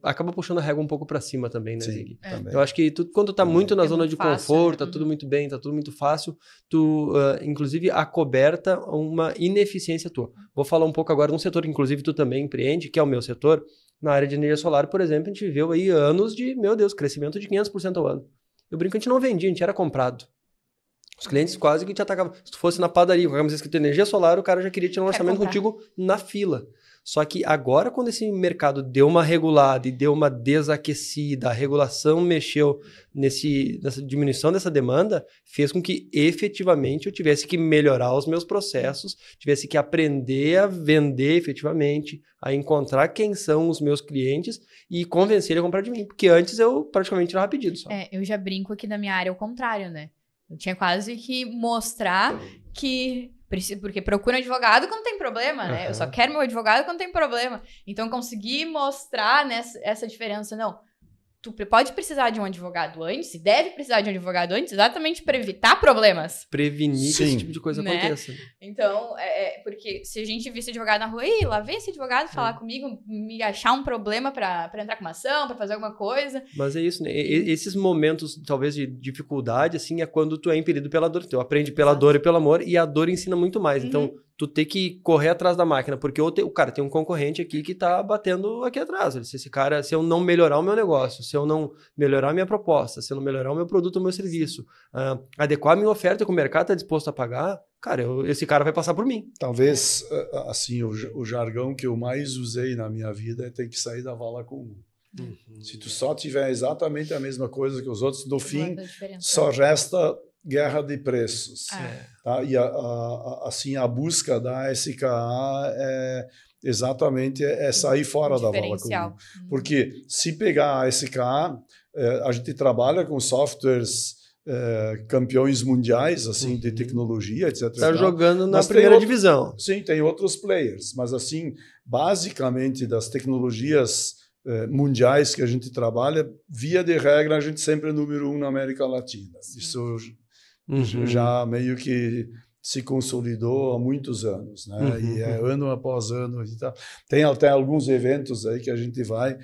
Acaba puxando a régua um pouco para cima também, né, Zig? Também. Eu acho que quando tá muito na zona de fácil, conforto, né? tá tudo muito bem, tá tudo muito fácil, tu, inclusive, acoberta uma ineficiência tua. Vou falar um pouco agora de um setor que, inclusive, tu também empreende, que é o meu setor. Na área de energia solar, por exemplo, a gente viveu aí anos de, meu Deus, crescimento de 500% ao ano. Eu brinco, a gente não vendia, a gente era comprado. Os clientes quase que te atacavam. Se tu fosse na padaria com a camisa escrito energia solar, o cara já queria tirar um orçamento contigo na fila. Só que agora, quando esse mercado deu uma regulada e deu uma desaquecida, a regulação mexeu nessa diminuição dessa demanda, fez com que efetivamente eu tivesse que melhorar os meus processos, tivesse que aprender a vender efetivamente, a encontrar quem são os meus clientes e convencer ele a comprar de mim. Porque antes eu praticamente tirava pedido só. Eu já brinco aqui na minha área ao contrário, né? Eu tinha quase que mostrar que... Porque procura um advogado quando tem problema, né? Eu só quero meu advogado quando tem problema. Então, conseguir mostrar essa diferença. Não, tu pode precisar de um advogado antes, deve precisar de um advogado antes, exatamente para evitar problemas. Prevenir que esse tipo de coisa aconteça. Então, porque se a gente visse advogado na rua, lá vem esse advogado falar comigo, me achar um problema para entrar com uma ação, para fazer alguma coisa. Mas é isso, né? Esses momentos, talvez, de dificuldade, assim, é quando tu é impelido pela dor. Tu aprende pela dor e pelo amor, e a dor ensina muito mais. Então, tu ter que correr atrás da máquina, porque o cara tem um concorrente aqui que tá batendo aqui atrás. Se eu não melhorar o meu negócio, se eu não melhorar a minha proposta, se eu não melhorar o meu produto ou o meu serviço, adequar a minha oferta que o mercado está disposto a pagar, cara, esse cara vai passar por mim. Talvez, assim, o jargão que eu mais usei na minha vida é tem que sair da vala comum. Se tu só tiver exatamente a mesma coisa que os outros, no fim, só resta guerra de preços. Tá? E assim, a busca da SKA é exatamente sair fora da vala comum. Porque se pegar a SKA, a gente trabalha com softwares campeões mundiais assim de tecnologia, etc. Está jogando na primeira divisão. Sim, tem outros players, mas assim, basicamente das tecnologias mundiais que a gente trabalha, via de regra, a gente sempre é número 1 na América Latina. Sim. Isso já meio que se consolidou há muitos anos, né? E ano após ano e tal. Tem até alguns eventos aí que a gente vai,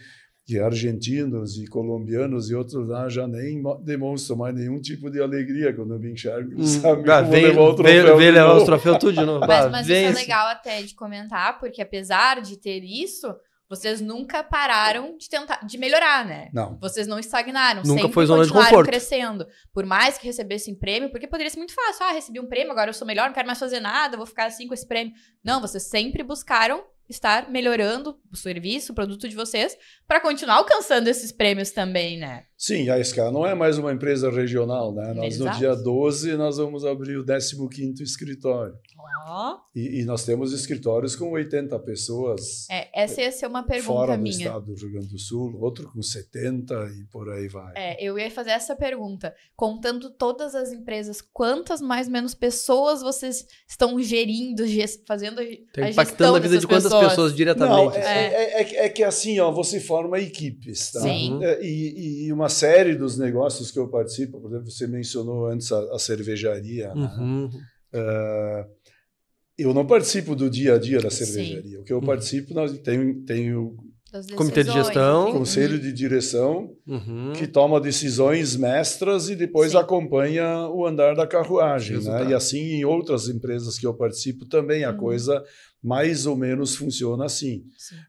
que argentinos e colombianos e outros lá já nem demonstram mais nenhum tipo de alegria quando me enxergam. Sabe? Vem levar os troféus tudo de novo. Mas isso é legal até de comentar, porque apesar de ter isso, vocês nunca pararam de tentar, de melhorar, né? Não. Vocês não estagnaram, nunca sempre foi zona de continuaram conforto. crescendo. Por mais que recebessem prêmio, porque poderia ser muito fácil. Recebi um prêmio, agora eu sou melhor, não quero mais fazer nada, vou ficar assim com esse prêmio. Não, vocês sempre buscaram estar melhorando o serviço, o produto de vocês, para continuar alcançando esses prêmios também, né? Sim, a SKA não é mais uma empresa regional, né? Nós, Exato. no dia 12, nós vamos abrir o 15º escritório. E nós temos escritórios com 80 pessoas. Essa ia ser uma pergunta fora do minha. estado do Rio Grande do Sul, outro com 70 e por aí vai. Eu ia fazer essa pergunta. Contando todas as empresas, quantas mais ou menos pessoas vocês estão gerindo, fazendo a gestão impactando a vida de quantas pessoas diretamente? Não, é que assim, ó, você forma equipes, tá? Sim. E uma série dos negócios que eu participo, por exemplo, você mencionou antes a cervejaria, né? Eu não participo do dia a dia da cervejaria. Sim. O que eu participo, nós tem o comitê de gestão, conselho de direção, que toma decisões mestras e depois acompanha o andar da carruagem. Né? E assim, em outras empresas que eu participo, também a coisa mais ou menos funciona assim.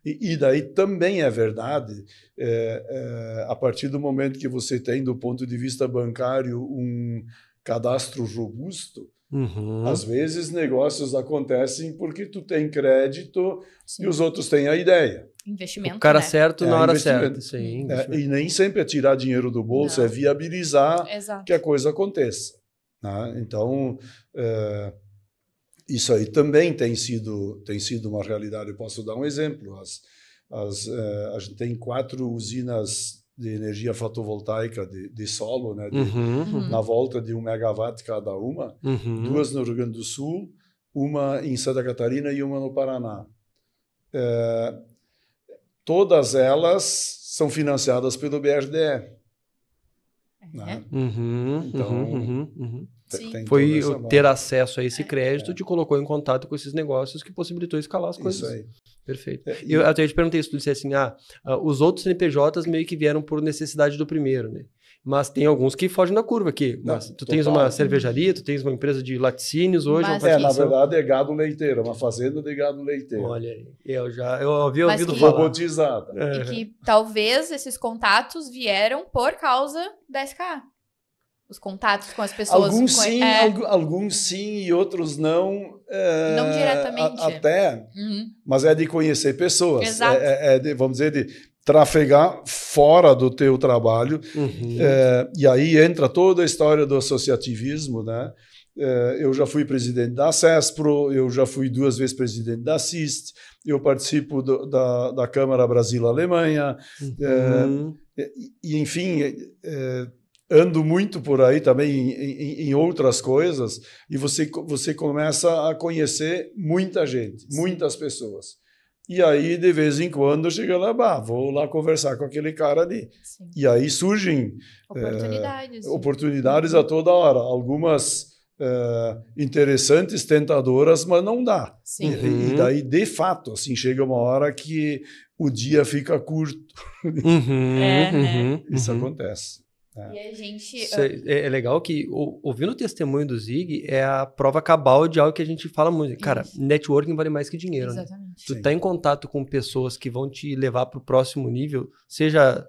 E daí também é verdade, a partir do momento que você tem, do ponto de vista bancário, um cadastro robusto, às vezes negócios acontecem porque tu tem crédito e os outros têm a ideia. Investimento, o cara né? certo na hora certa. Sim, e nem sempre é tirar dinheiro do bolso, é viabilizar que a coisa aconteça. Né? Então, isso aí também tem sido uma realidade. Eu posso dar um exemplo. A gente tem 4 usinas de energia fotovoltaica de solo, né, na volta de 1 megawatt cada uma, 2 no Rio Grande do Sul, uma em Santa Catarina e uma no Paraná. Todas elas são financiadas pelo BRDE. Né? Foi ter acesso a esse crédito te colocou em contato com esses negócios que possibilitou escalar as coisas. Isso aí. Perfeito. Eu até te perguntei isso, tu disse assim, os outros CNPJs meio que vieram por necessidade do primeiro, né? Mas tem alguns que fogem da curva aqui. Tu tens uma cervejaria, tu tens uma empresa de laticínios hoje. Na verdade é gado leiteiro, uma fazenda de gado leiteiro. Olha aí, eu havia ouvido falar. Robotizada. E que talvez esses contatos vieram por causa da SKA. Os contatos com as pessoas. Alguns sim e outros não. Não diretamente. Até, mas é de conhecer pessoas. Exato. Vamos dizer, de trafegar fora do teu trabalho. E aí entra toda a história do associativismo, né? Eu já fui presidente da CESPRO, eu já fui 2 vezes presidente da CIST, eu participo da Câmara Brasil-Alemanha, e enfim... ando muito por aí também em outras coisas e você começa a conhecer muita gente, muitas pessoas. E aí, de vez em quando, chega lá, vou lá conversar com aquele cara ali. Sim. E aí surgem oportunidades a toda hora. Algumas interessantes, tentadoras, mas não dá. E daí, de fato, assim, chega uma hora que o dia fica curto. Isso acontece. E a gente... É legal que, ouvindo o testemunho do Zig, é a prova cabal de algo que a gente fala muito. Cara, networking vale mais que dinheiro. Exatamente. Né? Tu tá em contato com pessoas que vão te levar para o próximo nível, seja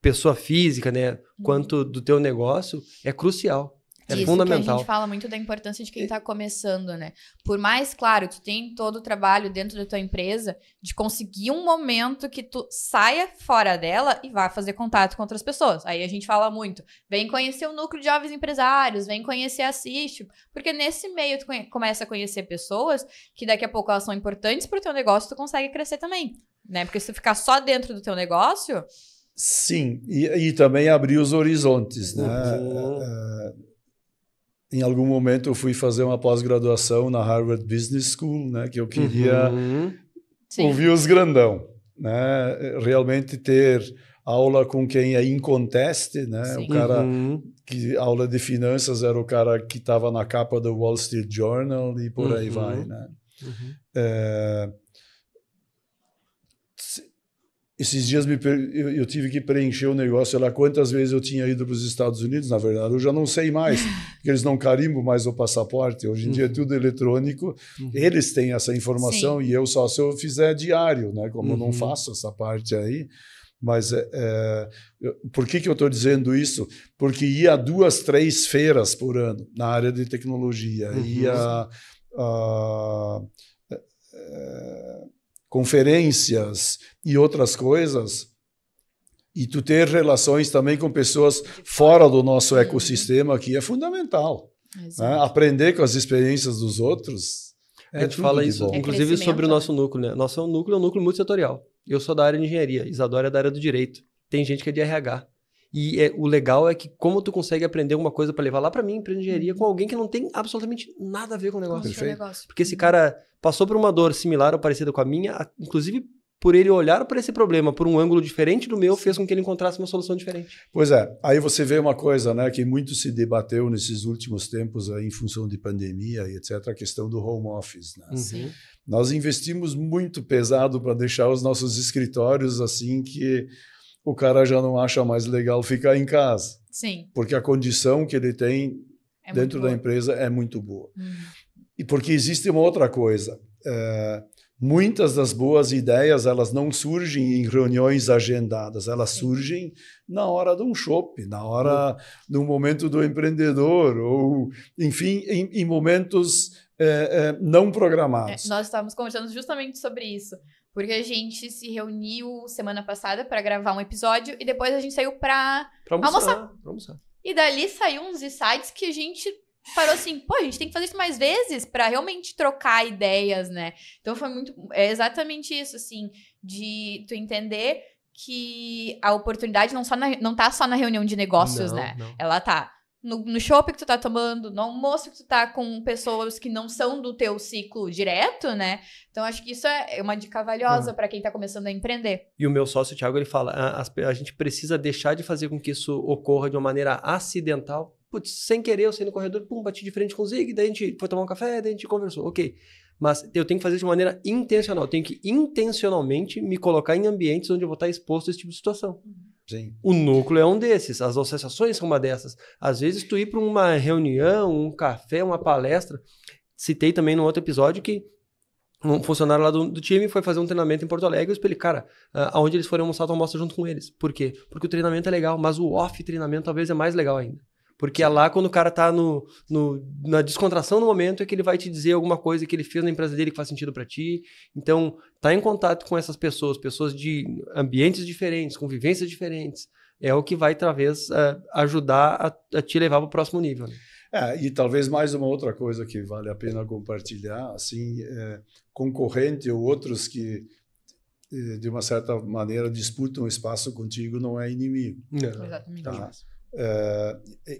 pessoa física, né, quanto do teu negócio, é crucial. É isso fundamental. Que a gente fala muito da importância de quem está começando, né? Por mais, claro, tu tem todo o trabalho dentro da tua empresa de conseguir um momento que tu saia fora dela e vá fazer contato com outras pessoas. Aí a gente fala muito, vem conhecer o núcleo de jovens empresários, vem conhecer a Assiste, porque nesse meio tu começa a conhecer pessoas que daqui a pouco elas são importantes para o teu negócio, tu consegue crescer também, né? Porque se tu ficar só dentro do teu negócio... Sim, e também abrir os horizontes, né? Em algum momento eu fui fazer uma pós-graduação na Harvard Business School, né, que eu queria ouvir os grandão, né, realmente ter aula com quem é inconteste, né, o cara que aula de finanças era o cara que estava na capa do Wall Street Journal e por aí vai, né. Esses dias eu tive que preencher o negócio lá, quantas vezes eu tinha ido para os Estados Unidos, na verdade, eu já não sei mais, porque eles não carimbam mais o passaporte, hoje em dia é tudo eletrônico, eles têm essa informação e eu só se eu fizer diário, né? Como eu não faço essa parte aí, mas por que eu estou dizendo isso? Porque ia 2, 3 feiras por ano na área de tecnologia, ia... conferências e outras coisas, e tu ter relações também com pessoas fora do nosso ecossistema aqui é fundamental. Né? Aprender com as experiências dos outros a gente fala isso, inclusive, sobre o nosso núcleo. Né? Nosso núcleo é um núcleo multissetorial. Eu sou da área de engenharia, Isadora é da área do direito. Tem gente que é de RH. E o legal é que como tu consegue aprender alguma coisa para levar lá para mim, para engenharia, com alguém que não tem absolutamente nada a ver com o negócio. Perfeito. Porque esse cara passou por uma dor similar ou parecida com a minha, inclusive por ele olhar para esse problema por um ângulo diferente do meu, fez com que ele encontrasse uma solução diferente. Pois é, aí você vê uma coisa, né, que muito se debateu nesses últimos tempos aí, em função de pandemia e etc., a questão do home office. Né? Nós investimos muito pesado para deixar os nossos escritórios assim que o cara já não acha mais legal ficar em casa. Sim. Porque a condição que ele tem dentro da empresa é muito boa. E porque existe uma outra coisa. Muitas das boas ideias, elas não surgem em reuniões agendadas, elas surgem na hora de um chopp, na hora do momento do empreendedor, ou, enfim, em momentos não programados. Nós estávamos conversando justamente sobre isso. Porque a gente se reuniu semana passada para gravar um episódio e depois a gente saiu para almoçar. E dali saiu uns insights que a gente parou assim, pô, a gente tem que fazer isso mais vezes para realmente trocar ideias, né? Então foi exatamente isso, assim, de tu entender que a oportunidade não tá só na reunião de negócios, né? Não. Ela tá no shopping que tu tá tomando, no almoço que tu tá com pessoas que não são do teu ciclo direto, né? Então, acho que isso é uma dica valiosa para quem tá começando a empreender. E o meu sócio, Thiago, ele fala, a gente precisa deixar de fazer com que isso ocorra de uma maneira acidental. Putz, sem querer, eu saí no corredor, bati de frente com o Zig, daí a gente foi tomar um café, daí a gente conversou, ok. Mas eu tenho que fazer isso de maneira intencional, eu tenho que intencionalmente me colocar em ambientes onde eu vou estar exposto a esse tipo de situação. Sim. O núcleo é um desses, as associações são uma dessas. Às vezes tu ir para uma reunião, um café, uma palestra. Citei também no outro episódio que um funcionário lá do time foi fazer um treinamento em Porto Alegre e eu expliquei, cara, aonde eles forem almoçar, tu almoça junto com eles. Por quê? Porque o treinamento é legal, mas o off-treinamento talvez é mais legal ainda. Porque é lá quando o cara tá na descontração no momento é que ele vai te dizer alguma coisa que ele fez na empresa dele que faz sentido para ti. Então, tá em contato com essas pessoas de ambientes diferentes, com vivências diferentes, é o que vai, talvez, ajudar a te levar para o próximo nível. Né? E talvez mais uma outra coisa que vale a pena compartilhar, assim, concorrente ou outros que, de uma certa maneira, disputam espaço contigo não é inimigo. Não. Exatamente. Tá?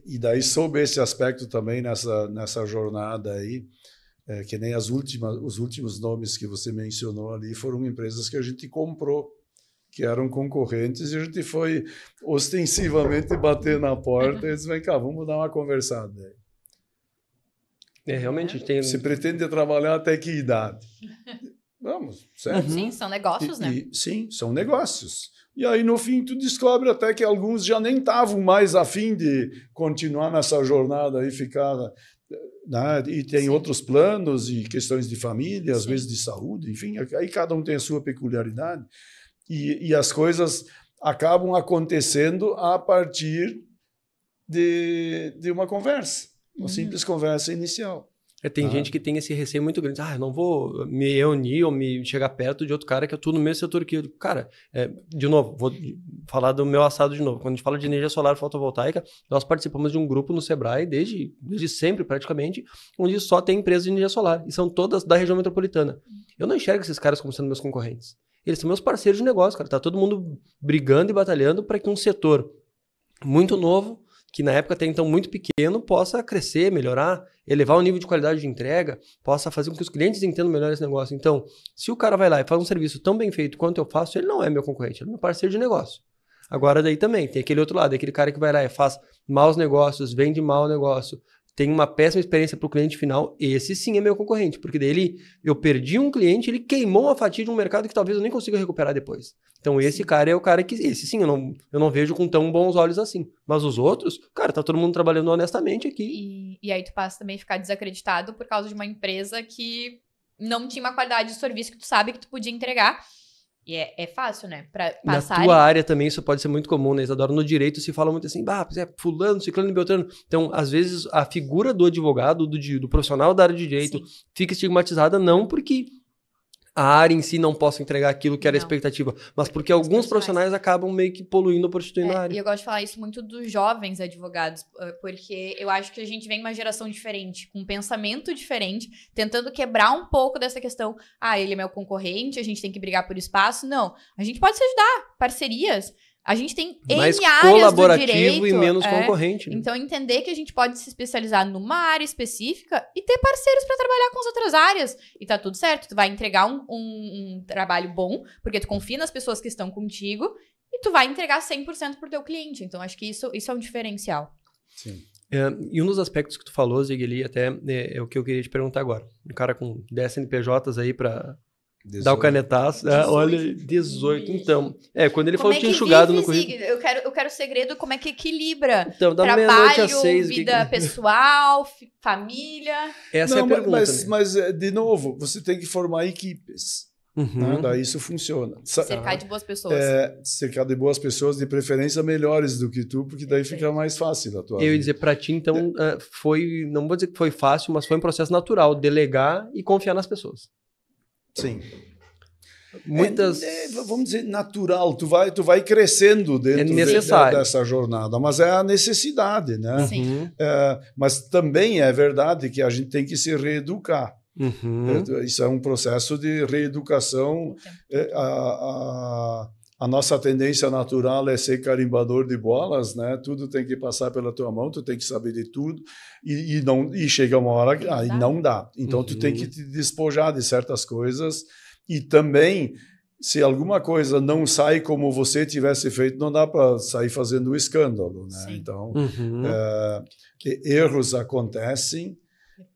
E daí, sob esse aspecto também, nessa jornada aí, que nem os últimos nomes que você mencionou ali foram empresas que a gente comprou, que eram concorrentes, e a gente foi ostensivamente bater na porta e disse, vem cá, vamos dar uma conversada aí. Realmente tem... Você pretende trabalhar até que idade? Vamos, certo? Sim, são negócios, né? Sim, são negócios. E aí, no fim, tu descobre até que alguns já nem estavam mais a fim de continuar nessa jornada e ficar... Né? E tem outros planos e questões de família, às vezes de saúde, enfim, aí cada um tem a sua peculiaridade. E as coisas acabam acontecendo a partir de uma conversa, uma simples conversa inicial. Tem gente que tem esse receio muito grande. Eu não vou me reunir ou me chegar perto de outro cara que eu tô no mesmo setor que eu. Cara, de novo, vou falar do meu assado de novo. Quando a gente fala de energia solar fotovoltaica, nós participamos de um grupo no Sebrae desde sempre, praticamente, onde só tem empresas de energia solar. E são todas da região metropolitana. Eu não enxergo esses caras como sendo meus concorrentes. Eles são meus parceiros de negócio, cara. Tá todo mundo brigando e batalhando para que um setor muito novo, que na época até então muito pequeno, possa crescer, melhorar, elevar o nível de qualidade de entrega, possa fazer com que os clientes entendam melhor esse negócio. Então, se o cara vai lá e faz um serviço tão bem feito quanto eu faço, ele não é meu concorrente, ele é meu parceiro de negócio. Agora daí também, tem aquele outro lado, aquele cara que vai lá e faz maus negócios, vende mal o negócio, tem uma péssima experiência para o cliente final, esse sim é meu concorrente, porque daí eu perdi um cliente, ele queimou uma fatia de um mercado que talvez eu nem consiga recuperar depois. Então esse cara é o cara que, esse sim, eu não vejo com tão bons olhos assim. Mas os outros, cara, tá todo mundo trabalhando honestamente aqui. E aí tu passa também a ficar desacreditado por causa de uma empresa que não tinha uma qualidade de serviço que tu sabe que tu podia entregar. E é fácil, né? Pra passar. Na tua área também isso pode ser muito comum, né, Isadora? No direito se fala muito assim, fulano, ciclano e beltrano. Então, às vezes, a figura do advogado, do profissional da área de direito, fica estigmatizada não porque a área em si não possa entregar aquilo que era a expectativa, mas porque alguns profissionais acabam meio que poluindo ou prostituindo a área. E eu gosto de falar isso muito dos jovens advogados, porque eu acho que a gente vem uma geração diferente, com um pensamento diferente, tentando quebrar um pouco dessa questão, ele é meu concorrente, a gente tem que brigar por espaço. Não, a gente pode se ajudar, parcerias. A gente tem mais N áreas colaborativo do direito, e menos concorrente. Né? Então, entender que a gente pode se especializar numa área específica e ter parceiros para trabalhar com as outras áreas. E tá tudo certo. Tu vai entregar um trabalho bom, porque tu confia nas pessoas que estão contigo e tu vai entregar 100% pro teu cliente. Então, acho que isso é um diferencial. Sim. E um dos aspectos que tu falou, Zig, ali, até é o que eu queria te perguntar agora. Um cara com 10 CNPJs aí para... Dá o canetaço. 18. Olha, 18. Então, quando ele falou que tinha enxugado no currículo. Eu quero o segredo, como é que equilibra então, da trabalho, 6, vida pessoal, família. Essa é a pergunta. Mas, de novo, você tem que formar equipes. Né? Daí isso funciona. Cercar de boas pessoas. Cercar de boas pessoas, de preferência melhores do que tu, porque daí fica mais fácil a tua vida. Eu ia dizer, para ti, então, foi, não vou dizer que foi fácil, mas foi um processo natural, delegar e confiar nas pessoas. Sim. Muitas... vamos dizer, natural. Tu vai crescendo dentro dessa jornada, mas é a necessidade, né? Sim. Mas também é verdade que a gente tem que se reeducar. Isso é um processo de reeducação. A nossa tendência natural é ser carimbador de bolas, né? Tudo tem que passar pela tua mão, tu tem que saber de tudo e chega uma hora que não dá. Então tu tem que te despojar de certas coisas e também se alguma coisa não sai como você tivesse feito, não dá para sair fazendo um escândalo, né? Sim. Então erros acontecem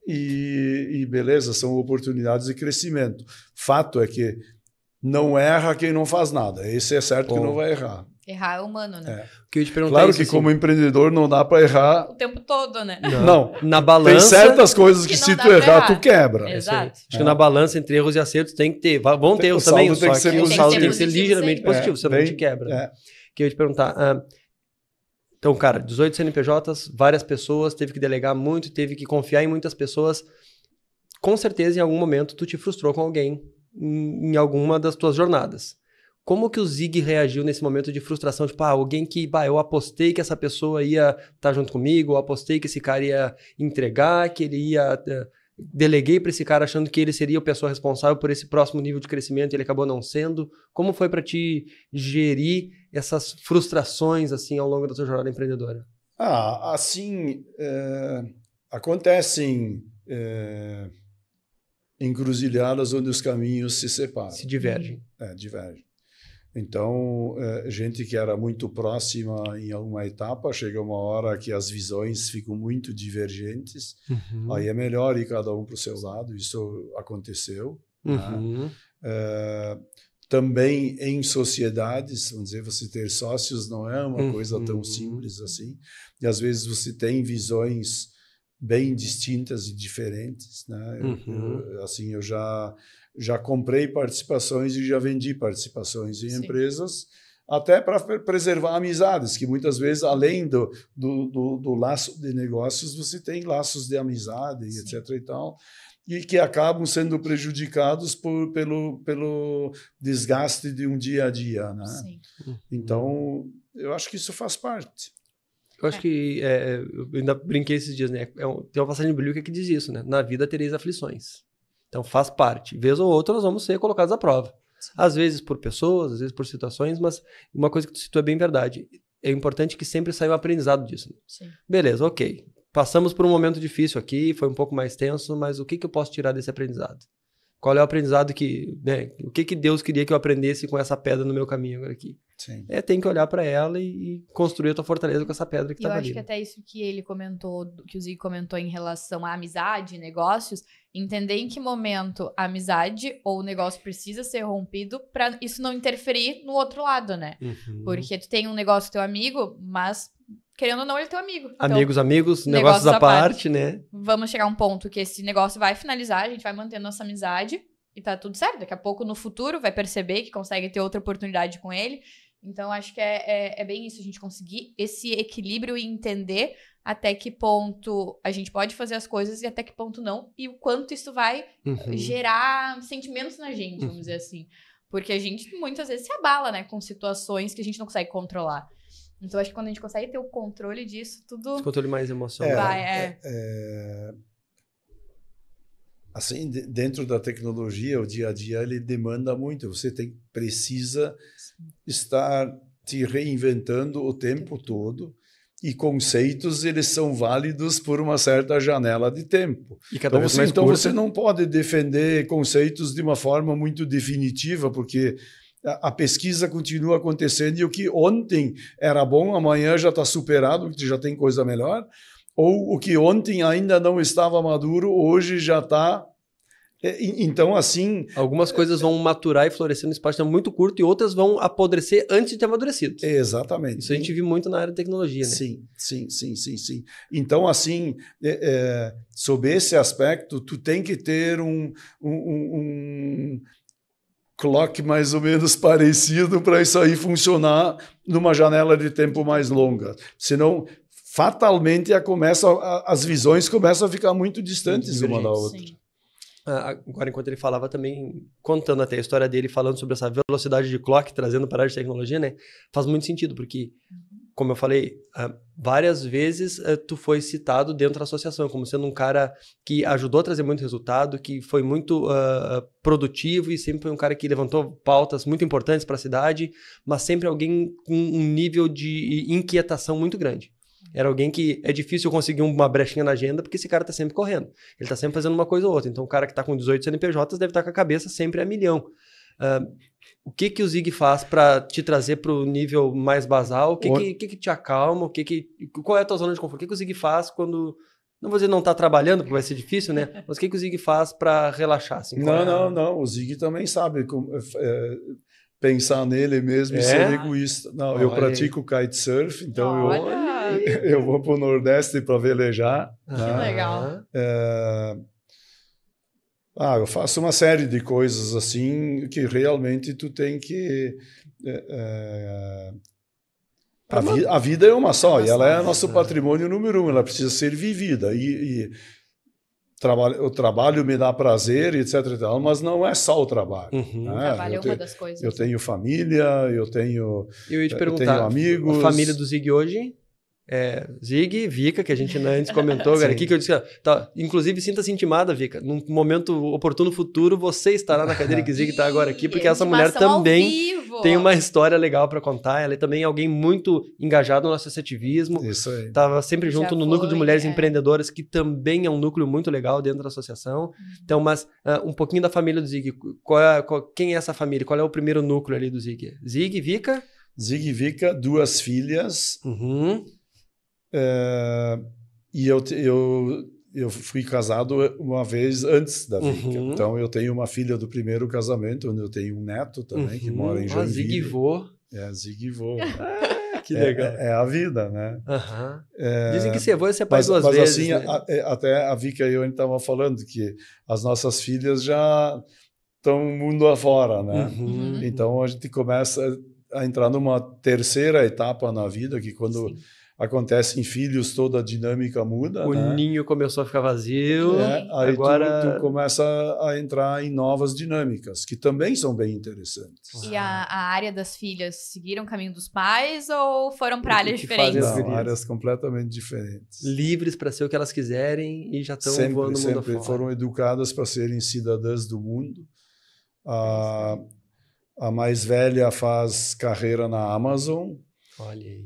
e beleza, são oportunidades de crescimento. Fato é que não erra quem não faz nada. Esse é certo que não vai errar. Errar é humano, né? Que eu te claro que como empreendedor não dá para errar... O tempo todo, né? Não. Na balança... Tem certas coisas que se tu errar, tu quebra. Exato. Acho que na balança entre erros e acertos tem que ter. Vão ter erros também, só que o saldo tem que ser ligeiramente positivo, senão te quebra. Que eu ia te perguntar... Então, cara, 18 CNPJs, várias pessoas, teve que delegar muito, teve que confiar em muitas pessoas. Com certeza, em algum momento, tu te frustrou com alguém em alguma das tuas jornadas. Como que o Zig reagiu nesse momento de frustração? Tipo, alguém que, eu apostei que essa pessoa ia estar junto comigo, ou apostei que esse cara ia entregar, que ele ia... Deleguei para esse cara achando que ele seria a pessoa responsável por esse próximo nível de crescimento e ele acabou não sendo. Como foi para ti gerir essas frustrações assim ao longo da tua jornada empreendedora? Assim, acontecem encruzilhadas onde os caminhos se separam. Se divergem. Divergem. Então, gente que era muito próxima em alguma etapa, chega uma hora que as visões ficam muito divergentes, aí é melhor ir cada um para o seu lado, isso aconteceu. Né? Também em sociedades, vamos dizer, você ter sócios não é uma coisa tão simples assim. E às vezes você tem visões bem distintas e diferentes, né? Eu já comprei participações e já vendi participações em empresas, até para preservar amizades, que muitas vezes, além do laço de negócios, você tem laços de amizade, etc. e tal, e que acabam sendo prejudicados pelo desgaste de um dia a dia, né? Sim. Então, eu acho que isso faz parte. Eu acho que, eu ainda brinquei esses dias, né? Tem uma passagem bíblica que diz isso, né? Na vida tereis aflições. Então faz parte. Vez ou outra nós vamos ser colocados à prova. Às vezes por pessoas, às vezes por situações, mas uma coisa que tu citou é bem verdade. É importante que sempre saia um aprendizado disso. Né? Sim. Beleza, ok. Passamos por um momento difícil aqui, foi um pouco mais tenso, mas o que eu posso tirar desse aprendizado? Qual é o aprendizado que, né? O que Deus queria que eu aprendesse com essa pedra no meu caminho agora aqui? Sim. Tem que olhar para ela e construir a tua fortaleza com essa pedra que estava ali. Eu acho que até isso que ele comentou, que o Zig comentou em relação à amizade, negócios, entender em que momento a amizade ou o negócio precisa ser rompido para isso não interferir no outro lado, né? Porque tu tem um negócio teu amigo, mas querendo ou não, ele é teu amigo. Então, amigos, negócios à parte, né? Vamos chegar a um ponto que esse negócio vai finalizar, a gente vai manter nossa amizade e tá tudo certo. Daqui a pouco, no futuro, vai perceber que consegue ter outra oportunidade com ele. Então, acho que é bem isso, a gente conseguir esse equilíbrio e entender até que ponto a gente pode fazer as coisas e até que ponto não. E o quanto isso vai gerar sentimentos na gente, vamos dizer assim. Porque a gente, muitas vezes, se abala, né? Com situações que a gente não consegue controlar. Então, acho que quando a gente consegue ter o controle disso, tudo... Esse controle mais emocional. Assim, dentro da tecnologia, o dia a dia, ele demanda muito. Você precisa estar te reinventando o tempo todo. E conceitos, eles são válidos por uma certa janela de tempo. E cada vez mais curta. Você não pode defender conceitos de uma forma muito definitiva, porque a pesquisa continua acontecendo e o que ontem era bom, amanhã já está superado, já tem coisa melhor, ou o que ontem ainda não estava maduro, hoje já está. Então, assim... Algumas coisas vão maturar e florescer no espaço muito curto e outras vão apodrecer antes de ter amadurecido. Exatamente. Isso a gente viu muito na área da tecnologia, né? Sim. Então, assim, sob esse aspecto, tu tem que ter um clock mais ou menos parecido para isso aí funcionar numa janela de tempo mais longa. Senão, fatalmente, as visões começam a ficar muito distantes uma da outra. Sim. Agora, enquanto ele falava também, contando até a história dele, falando sobre essa velocidade de clock, trazendo para a área de tecnologia, né? Faz muito sentido, porque, como eu falei, várias vezes tu foi citado dentro da associação como sendo um cara que ajudou a trazer muito resultado, que foi muito produtivo e sempre foi um cara que levantou pautas muito importantes para a cidade, mas sempre alguém com um nível de inquietação muito grande. Era alguém que é difícil conseguir uma brechinha na agenda porque esse cara tá sempre correndo. Ele tá sempre fazendo uma coisa ou outra. Então o cara que tá com 18 CNPJs deve estar com a cabeça sempre a milhão. O que o Zig faz para te trazer para o nível mais basal? O que te acalma? Qual é a tua zona de conforto? O que o Zig faz quando... Não vou dizer não tá trabalhando, porque vai ser difícil, né? Mas o que o Zig faz para relaxar? Assim, não. O Zig também sabe como... pensar nele mesmo e ser egoísta. Não, eu pratico kitesurf, então eu vou para o Nordeste para velejar. Que legal. Eu faço uma série de coisas assim que realmente tu tem que... A vida é uma só, e ela é nosso patrimônio número 1, ela precisa ser vivida. O trabalho me dá prazer, etc. Mas não é só o trabalho. O trabalho é uma das coisas. Eu tenho família, eu tenho amigos. A família do Zig hoje Zig, Vika, que a gente antes comentou, cara, aqui que eu disse, inclusive sinta-se intimada, Vika, num momento oportuno futuro, você estará na cadeira que Zig está agora aqui, porque essa mulher também tem uma história legal para contar, ela é também alguém muito engajado no associativismo, isso aí. Estava sempre junto no núcleo de mulheres empreendedoras, que também é um núcleo muito legal dentro da associação, então, mas um pouquinho da família do Zig, quem é essa família, qual é o primeiro núcleo ali do Zig? Zig, Vika? Zig e Vika, 2 filhas, e eu fui casado uma vez antes da Vika. Então, eu tenho uma filha do primeiro casamento, onde eu tenho um neto também, que mora em Joinville. Zig e vô. Zig e vô. Que legal. É a vida, né? Dizem que ser avô é ser pai duas vezes. Mas assim, né? Até a Vika e eu estava falando que as nossas filhas já estão mundo afora, né? Então, a gente começa a entrar numa terceira etapa na vida, que quando acontecem filhos, toda a dinâmica muda. O ninho começou a ficar vazio. Aí agora tu começa a entrar em novas dinâmicas, que também são bem interessantes. E a área das filhas seguiram o caminho dos pais ou foram para áreas diferentes? Não, áreas completamente diferentes. Livres para ser o que elas quiserem e já estão voando no mundo afora. Foram educadas para serem cidadãs do mundo. A mais velha faz carreira na Amazon. Olha aí.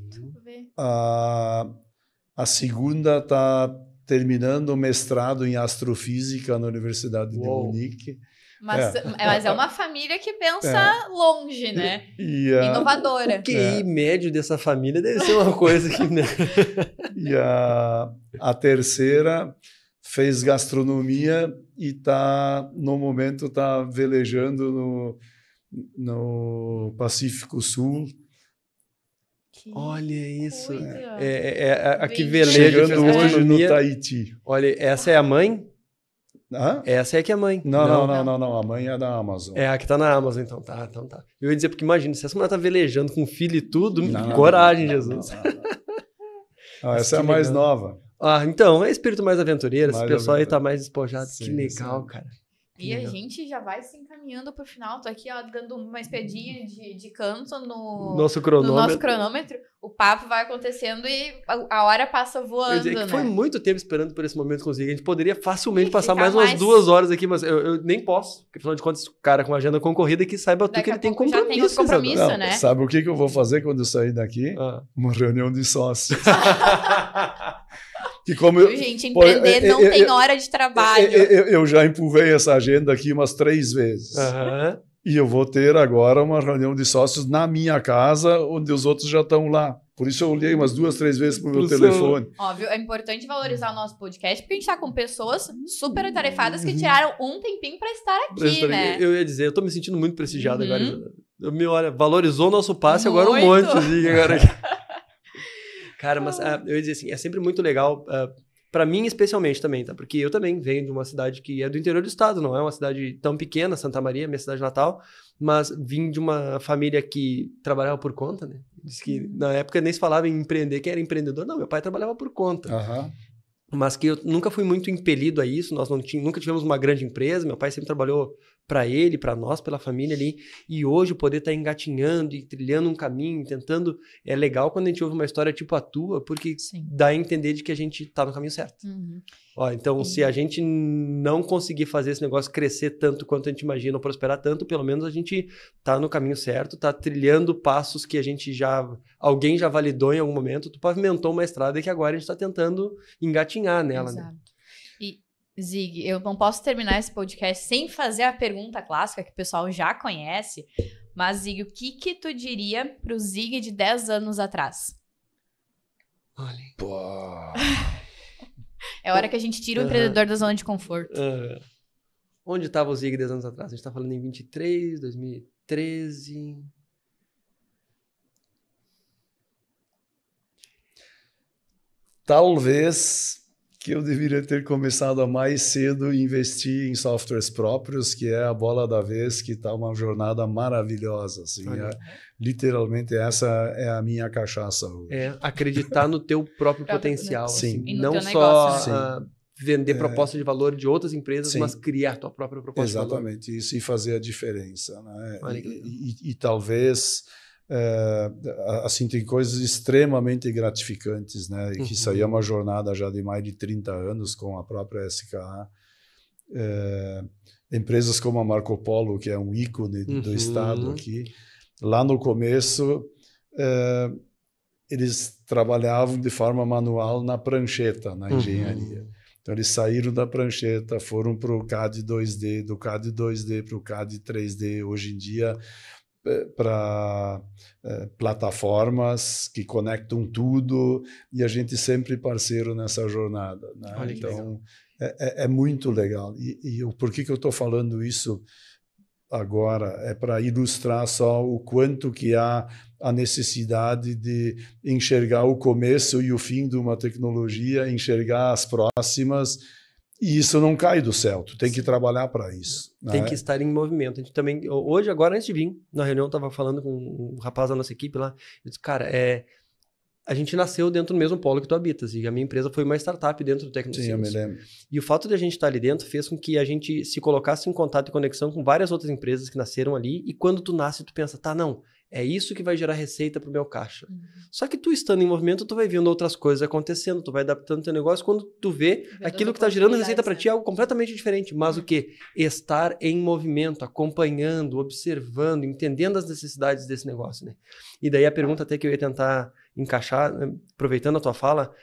A segunda está terminando o mestrado em astrofísica na Universidade de Munique. Mas é uma família que pensa longe, né? Inovadora. O QI médio dessa família deve ser uma coisa que... Né? E a terceira fez gastronomia e no momento está velejando no Pacífico Sul. Olha isso. A que veleja chegando hoje no Tahiti. Olha, essa é a mãe? Hã? Essa é que é a mãe. Não. A mãe é da Amazon. É a que tá na Amazon, então tá. Eu ia dizer, porque imagina, se essa mulher tá velejando com filho e tudo, coragem, Jesus. Não, essa é a mais nova. Então, é espírito mais aventureiro, esse pessoal aí tá mais despojado. Sim, que legal, cara. E a gente já vai se encaminhando pro final. Tô aqui, ó, dando uma espiadinha de canto no nosso cronômetro. O papo vai acontecendo e a hora passa voando, né? Foi muito tempo esperando por esse momento com o Zig. A gente poderia facilmente passar mais umas 2 horas aqui, mas eu nem posso. Porque, afinal de contas, o cara com a agenda concorrida que saiba tudo que ele tem compromisso. Já tem os compromissos, né? Sabe o que eu vou fazer quando eu sair daqui? Uma reunião de sócios. Que gente, empreender não tem hora de trabalho. Eu já empurrei essa agenda aqui umas 3 vezes. E eu vou ter agora uma reunião de sócios na minha casa, onde os outros já estão lá. Por isso eu olhei umas 2, 3 vezes pro meu telefone. Óbvio, é importante valorizar o nosso podcast, porque a gente está com pessoas super atarefadas que tiraram um tempinho para estar aqui, né? Eu ia dizer, eu tô me sentindo muito prestigiado agora. Valorizou o nosso passe, agora um monte. Agora. Cara, mas eu ia dizer assim, é sempre muito legal, para mim especialmente também, tá? Porque eu também venho de uma cidade que é do interior do estado, não é uma cidade tão pequena, Santa Maria, minha cidade natal, mas vim de uma família que trabalhava por conta, né? Diz que na época nem se falava em empreender, quem era empreendedor, não, meu pai trabalhava por conta. Mas que eu nunca fui muito impelido a isso, nós nunca tivemos uma grande empresa, meu pai sempre trabalhou para ele, para nós, pela família ali, e hoje poder estar engatinhando e trilhando um caminho, tentando, é legal quando a gente ouve uma história tipo a tua, porque dá a entender de que a gente tá no caminho certo. Então, se a gente não conseguir fazer esse negócio crescer tanto quanto a gente imagina, ou prosperar tanto, pelo menos a gente tá no caminho certo, tá trilhando passos que alguém já validou em algum momento, tu pavimentou uma estrada que agora a gente tá tentando engatinhar nela, né? Zig, eu não posso terminar esse podcast sem fazer a pergunta clássica que o pessoal já conhece, mas Zig, o que tu diria pro Zig de 10 anos atrás? Olha. É hora que a gente tira o empreendedor da zona de conforto. Onde estava o Zig 10 anos atrás? A gente tá falando em 23, 2013... Talvez que eu deveria ter começado a mais cedo investir em softwares próprios, que é a bola da vez, que está uma jornada maravilhosa. Assim, literalmente, essa é a minha cachaça hoje. Acreditar no teu próprio potencial. Sim. Assim, não só vender proposta de valor de outras empresas, mas criar a tua própria proposta de valor. Exatamente, isso, e fazer a diferença. Né? E talvez... assim, tem coisas extremamente gratificantes, né? E que isso aí é uma jornada já de mais de 30 anos com a própria SKA. Empresas como a Marco Polo, que é um ícone do estado aqui, lá no começo eles trabalhavam de forma manual na prancheta, na engenharia. Então eles saíram da prancheta, foram para o CAD 2D, do CAD 2D para o CAD 3D. Hoje em dia para plataformas que conectam tudo, e a gente sempre parceiro nessa jornada, né? Olha que então legal. é muito legal. Por que eu estou falando isso agora? É para ilustrar só o quanto que há a necessidade de enxergar o começo e o fim de uma tecnologia, enxergar as próximas, e isso não cai do céu, tu tem que trabalhar para isso. Tem né? que estar em movimento. A gente também, hoje, agora, antes de vir, na reunião, eu estava falando com um rapaz da nossa equipe lá, eu disse, cara, a gente nasceu dentro do mesmo polo que tu habitas, e a minha empresa foi uma startup dentro do Tecno Sim, eu me lembro. E o fato de a gente estar ali dentro fez com que a gente se colocasse em contato e conexão com várias outras empresas que nasceram ali, e quando tu nasce, tu pensa, tá, não, é isso que vai gerar receita pro meu caixa. Só que tu estando em movimento, tu vai vendo outras coisas acontecendo, tu vai adaptando teu negócio, quando tu vê aquilo que tá gerando receita para ti é algo completamente diferente. Mas o quê? Estar em movimento, acompanhando, observando, entendendo as necessidades desse negócio, né? E daí a pergunta até que eu ia tentar encaixar, aproveitando a tua fala,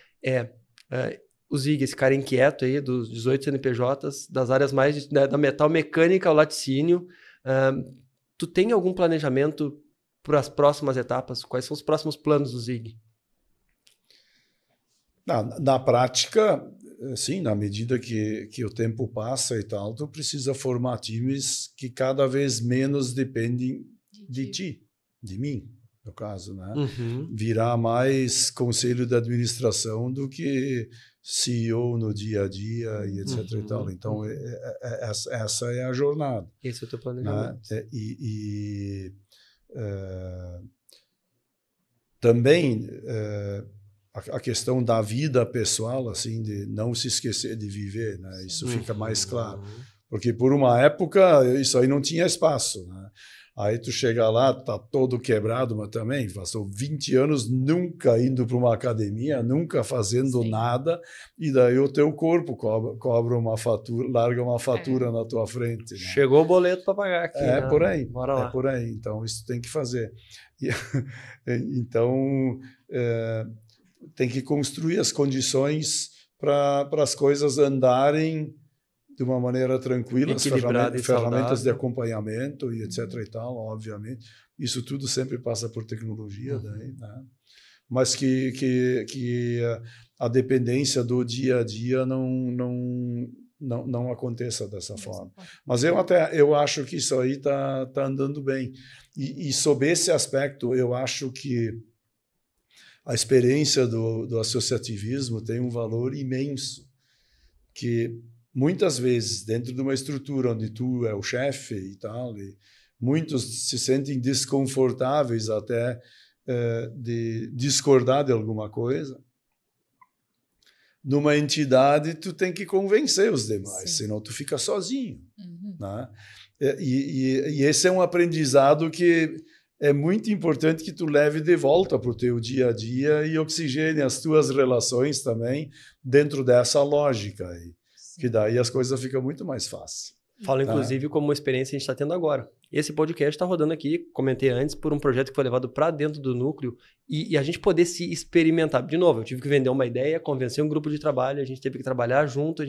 o Zig, esse cara inquieto aí, dos 18 CNPJs, das áreas mais da metal mecânica ao laticínio, tu tem algum planejamento para as próximas etapas? Quais são os próximos planos do Zig? Na prática, sim, na medida que o tempo passa e tal, tu precisa formar times que cada vez menos dependem de ti, de mim, no caso, né? Virar mais conselho de administração do que CEO no dia a dia e etc. e tal. Então, essa é a jornada. Esse é o teu planejamento. Né? Também a questão da vida pessoal, assim, de não se esquecer de viver, né? Isso fica mais claro. Porque por uma época isso aí não tinha espaço, né? Aí tu chega lá, tá todo quebrado, mas também passou 20 anos nunca indo para uma academia, nunca fazendo nada, e daí o teu corpo cobra uma fatura, larga uma fatura na tua frente. Né? Chegou o boleto para pagar aqui. Por aí. Bora lá. É por aí. Então, isso tem que fazer. Então, tem que construir as condições para as coisas andarem de uma maneira tranquila, as ferramentas de acompanhamento e etc. e tal, obviamente. Isso tudo sempre passa por tecnologia, daí, né? Mas que a dependência do dia a dia não aconteça dessa forma. Mas eu acho que isso aí tá andando bem. E sob esse aspecto, eu acho que a experiência do associativismo tem um valor imenso, que muitas vezes, dentro de uma estrutura onde tu é o chefe e tal, e muitos se sentem desconfortáveis até de discordar de alguma coisa. Numa entidade, tu tem que convencer os demais, senão tu fica sozinho. Né? E esse é um aprendizado que é muito importante que tu leve de volta para o teu dia a dia e oxigene as tuas relações também dentro dessa lógica aí. Que daí as coisas ficam muito mais fáceis. Falo, inclusive, como uma experiência que a gente está tendo agora. Esse podcast está rodando aqui, comentei antes, por um projeto que foi levado para dentro do núcleo e a gente poder se experimentar. De novo, eu tive que vender uma ideia, convencer um grupo de trabalho, a gente teve que trabalhar junto,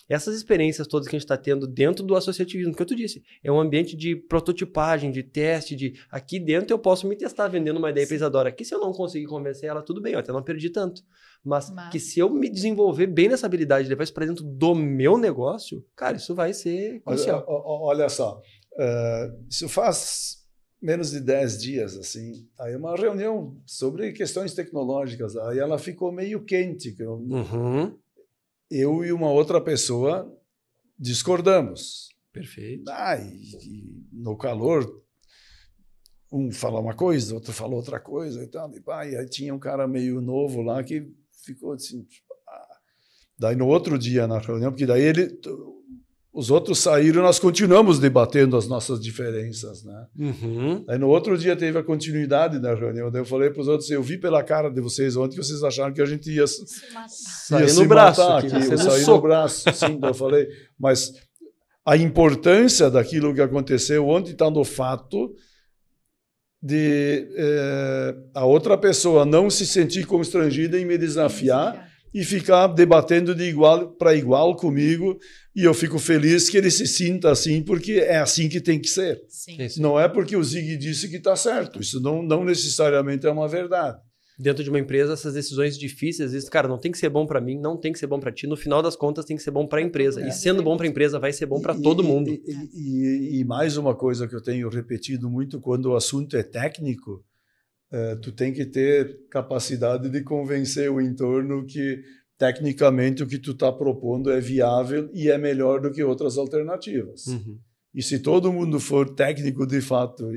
essas experiências todas que a gente está tendo dentro do associativismo, que eu te disse, é um ambiente de prototipagem, de teste, aqui dentro eu posso me testar vendendo uma ideia para Isadora. Aqui se eu não conseguir convencer ela, tudo bem, eu até não perdi tanto. Mas que se eu me desenvolver bem nessa habilidade de levar isso para dentro do meu negócio, cara, isso vai ser crucial. Olha só, isso faz menos de 10 dias, assim, aí uma reunião sobre questões tecnológicas, aí ela ficou meio quente. Eu e uma outra pessoa discordamos. Perfeito. E no calor, um fala uma coisa, outro fala outra coisa e tal. E aí tinha um cara meio novo lá que ficou assim. Daí no outro dia na reunião, porque daí os outros saíram e nós continuamos debatendo as nossas diferenças, né? Aí no outro dia teve a continuidade da reunião. Daí eu falei para os outros, eu vi pela cara de vocês ontem que vocês acharam que a gente ia sair no braço, sair no braço. Sim, eu falei, mas a importância daquilo que aconteceu ontem está no fato de a outra pessoa não se sentir constrangida em me desafiar e ficar debatendo de igual para igual comigo, e eu fico feliz que ele se sinta assim, porque é assim que tem que ser. Sim. Não é porque o Zig disse que está certo, isso não necessariamente é uma verdade. Dentro de uma empresa, essas decisões difíceis, às vezes, cara, não tem que ser bom para mim, não tem que ser bom para ti. No final das contas, tem que ser bom para a empresa. E sendo bom para a empresa, vai ser bom para todo mundo. E mais uma coisa que eu tenho repetido muito, quando o assunto é técnico, tu tem que ter capacidade de convencer o entorno que, tecnicamente, o que tu está propondo é viável e é melhor do que outras alternativas. Uhum. E se todo mundo for técnico de fato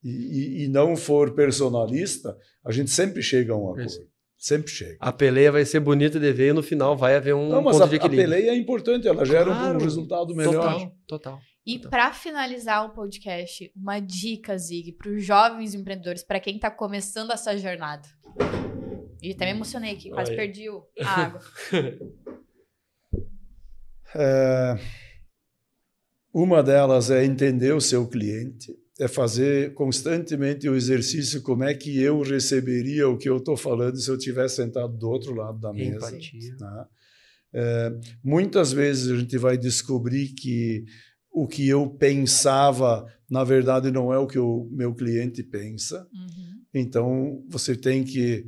e não for personalista, a gente sempre chega a um acordo. Sempre chega. A peleia vai ser bonita de ver e no final vai haver um mas ponto de equilíbrio. A peleia é importante, ela gera um resultado melhor. Total. E para finalizar o podcast, uma dica, Zig, para os jovens empreendedores, para quem está começando essa jornada. E até me emocionei aqui, quase perdi a água. Uma delas é entender o seu cliente, é fazer constantemente o exercício como é que eu receberia o que eu estou falando se eu estivesse sentado do outro lado da mesa. Empatia. Né? Muitas vezes a gente vai descobrir que o que eu pensava, na verdade, não é o que o meu cliente pensa. Uhum. Então, você tem que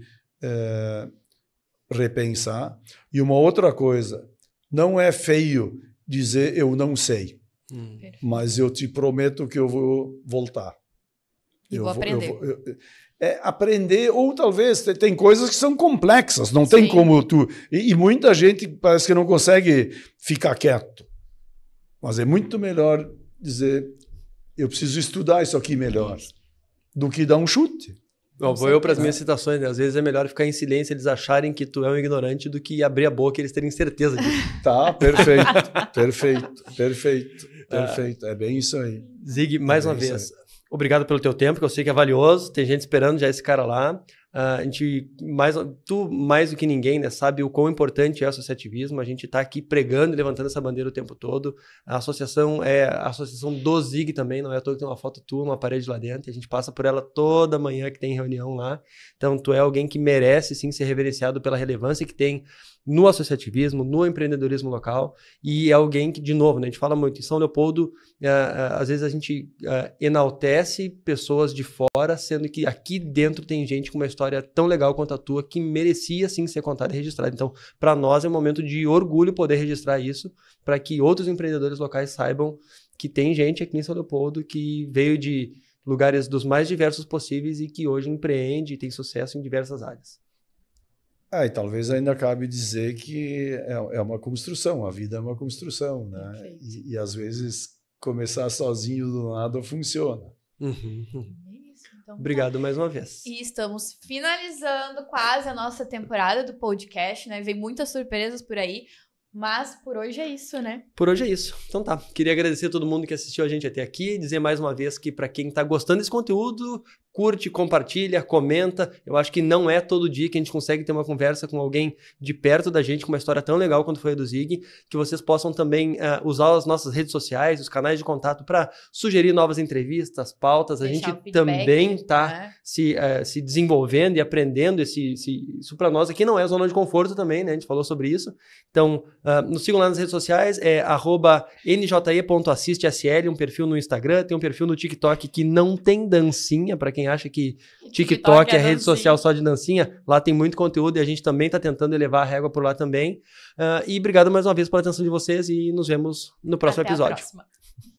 repensar. E uma outra coisa, não é feio dizer eu não sei. Mas eu te prometo que eu vou voltar. E vou aprender. Aprender, ou talvez tem coisas que são complexas, não tem como tu... E muita gente parece que não consegue ficar quieto. Mas é muito melhor dizer, eu preciso estudar isso aqui melhor, do que dar um chute. Vou eu para as minhas citações, né? Às vezes é melhor ficar em silêncio, eles acharem que tu é um ignorante, do que abrir a boca e eles terem certeza disso. Tá, perfeito. É bem isso aí. Zig, mais uma vez, obrigado pelo teu tempo, que eu sei que é valioso. Tem gente esperando já esse cara lá. Tu, mais do que ninguém, né, sabe o quão importante é o associativismo. A gente está aqui pregando e levantando essa bandeira o tempo todo. A associação é a associação do Zig também, não é à toa que tem uma foto tua, uma parede lá dentro, e a gente passa por ela toda manhã que tem reunião lá. Então, tu é alguém que merece, sim, ser reverenciado pela relevância que tem no associativismo, no empreendedorismo local, e é alguém que, de novo, né, a gente fala muito, em São Leopoldo, às vezes a gente enaltece pessoas de fora, sendo que aqui dentro tem gente com uma história tão legal quanto a tua, que merecia sim ser contada e registrada. Então, para nós é um momento de orgulho poder registrar isso, para que outros empreendedores locais saibam que tem gente aqui em São Leopoldo que veio de lugares dos mais diversos possíveis e que hoje empreende e tem sucesso em diversas áreas. E talvez ainda cabe dizer que é uma construção, a vida é uma construção, né? E às vezes começar sozinho do nada funciona. Então, obrigado mais uma vez. E estamos finalizando quase a nossa temporada do podcast, né? Vem muitas surpresas por aí. Mas por hoje é isso, né? Por hoje é isso. Então tá. Queria agradecer a todo mundo que assistiu a gente até aqui. Dizer mais uma vez que para quem tá gostando desse conteúdo, curte, compartilha, comenta. Eu acho que não é todo dia que a gente consegue ter uma conversa com alguém de perto da gente, com uma história tão legal quanto foi a do Zig. Que vocês possam também usar as nossas redes sociais, os canais de contato para sugerir novas entrevistas, pautas. A gente também está se desenvolvendo e aprendendo. Isso para nós aqui não é zona de conforto também, né? A gente falou sobre isso. Então, nos sigam lá nas redes sociais, @nje.assistesl, um perfil no Instagram, tem um perfil no TikTok que não tem dancinha, para quem acha que TikTok é rede social só de dancinha. Lá tem muito conteúdo e a gente também está tentando elevar a régua por lá também. E obrigado mais uma vez pela atenção de vocês e nos vemos no próximo episódio. Até a próxima.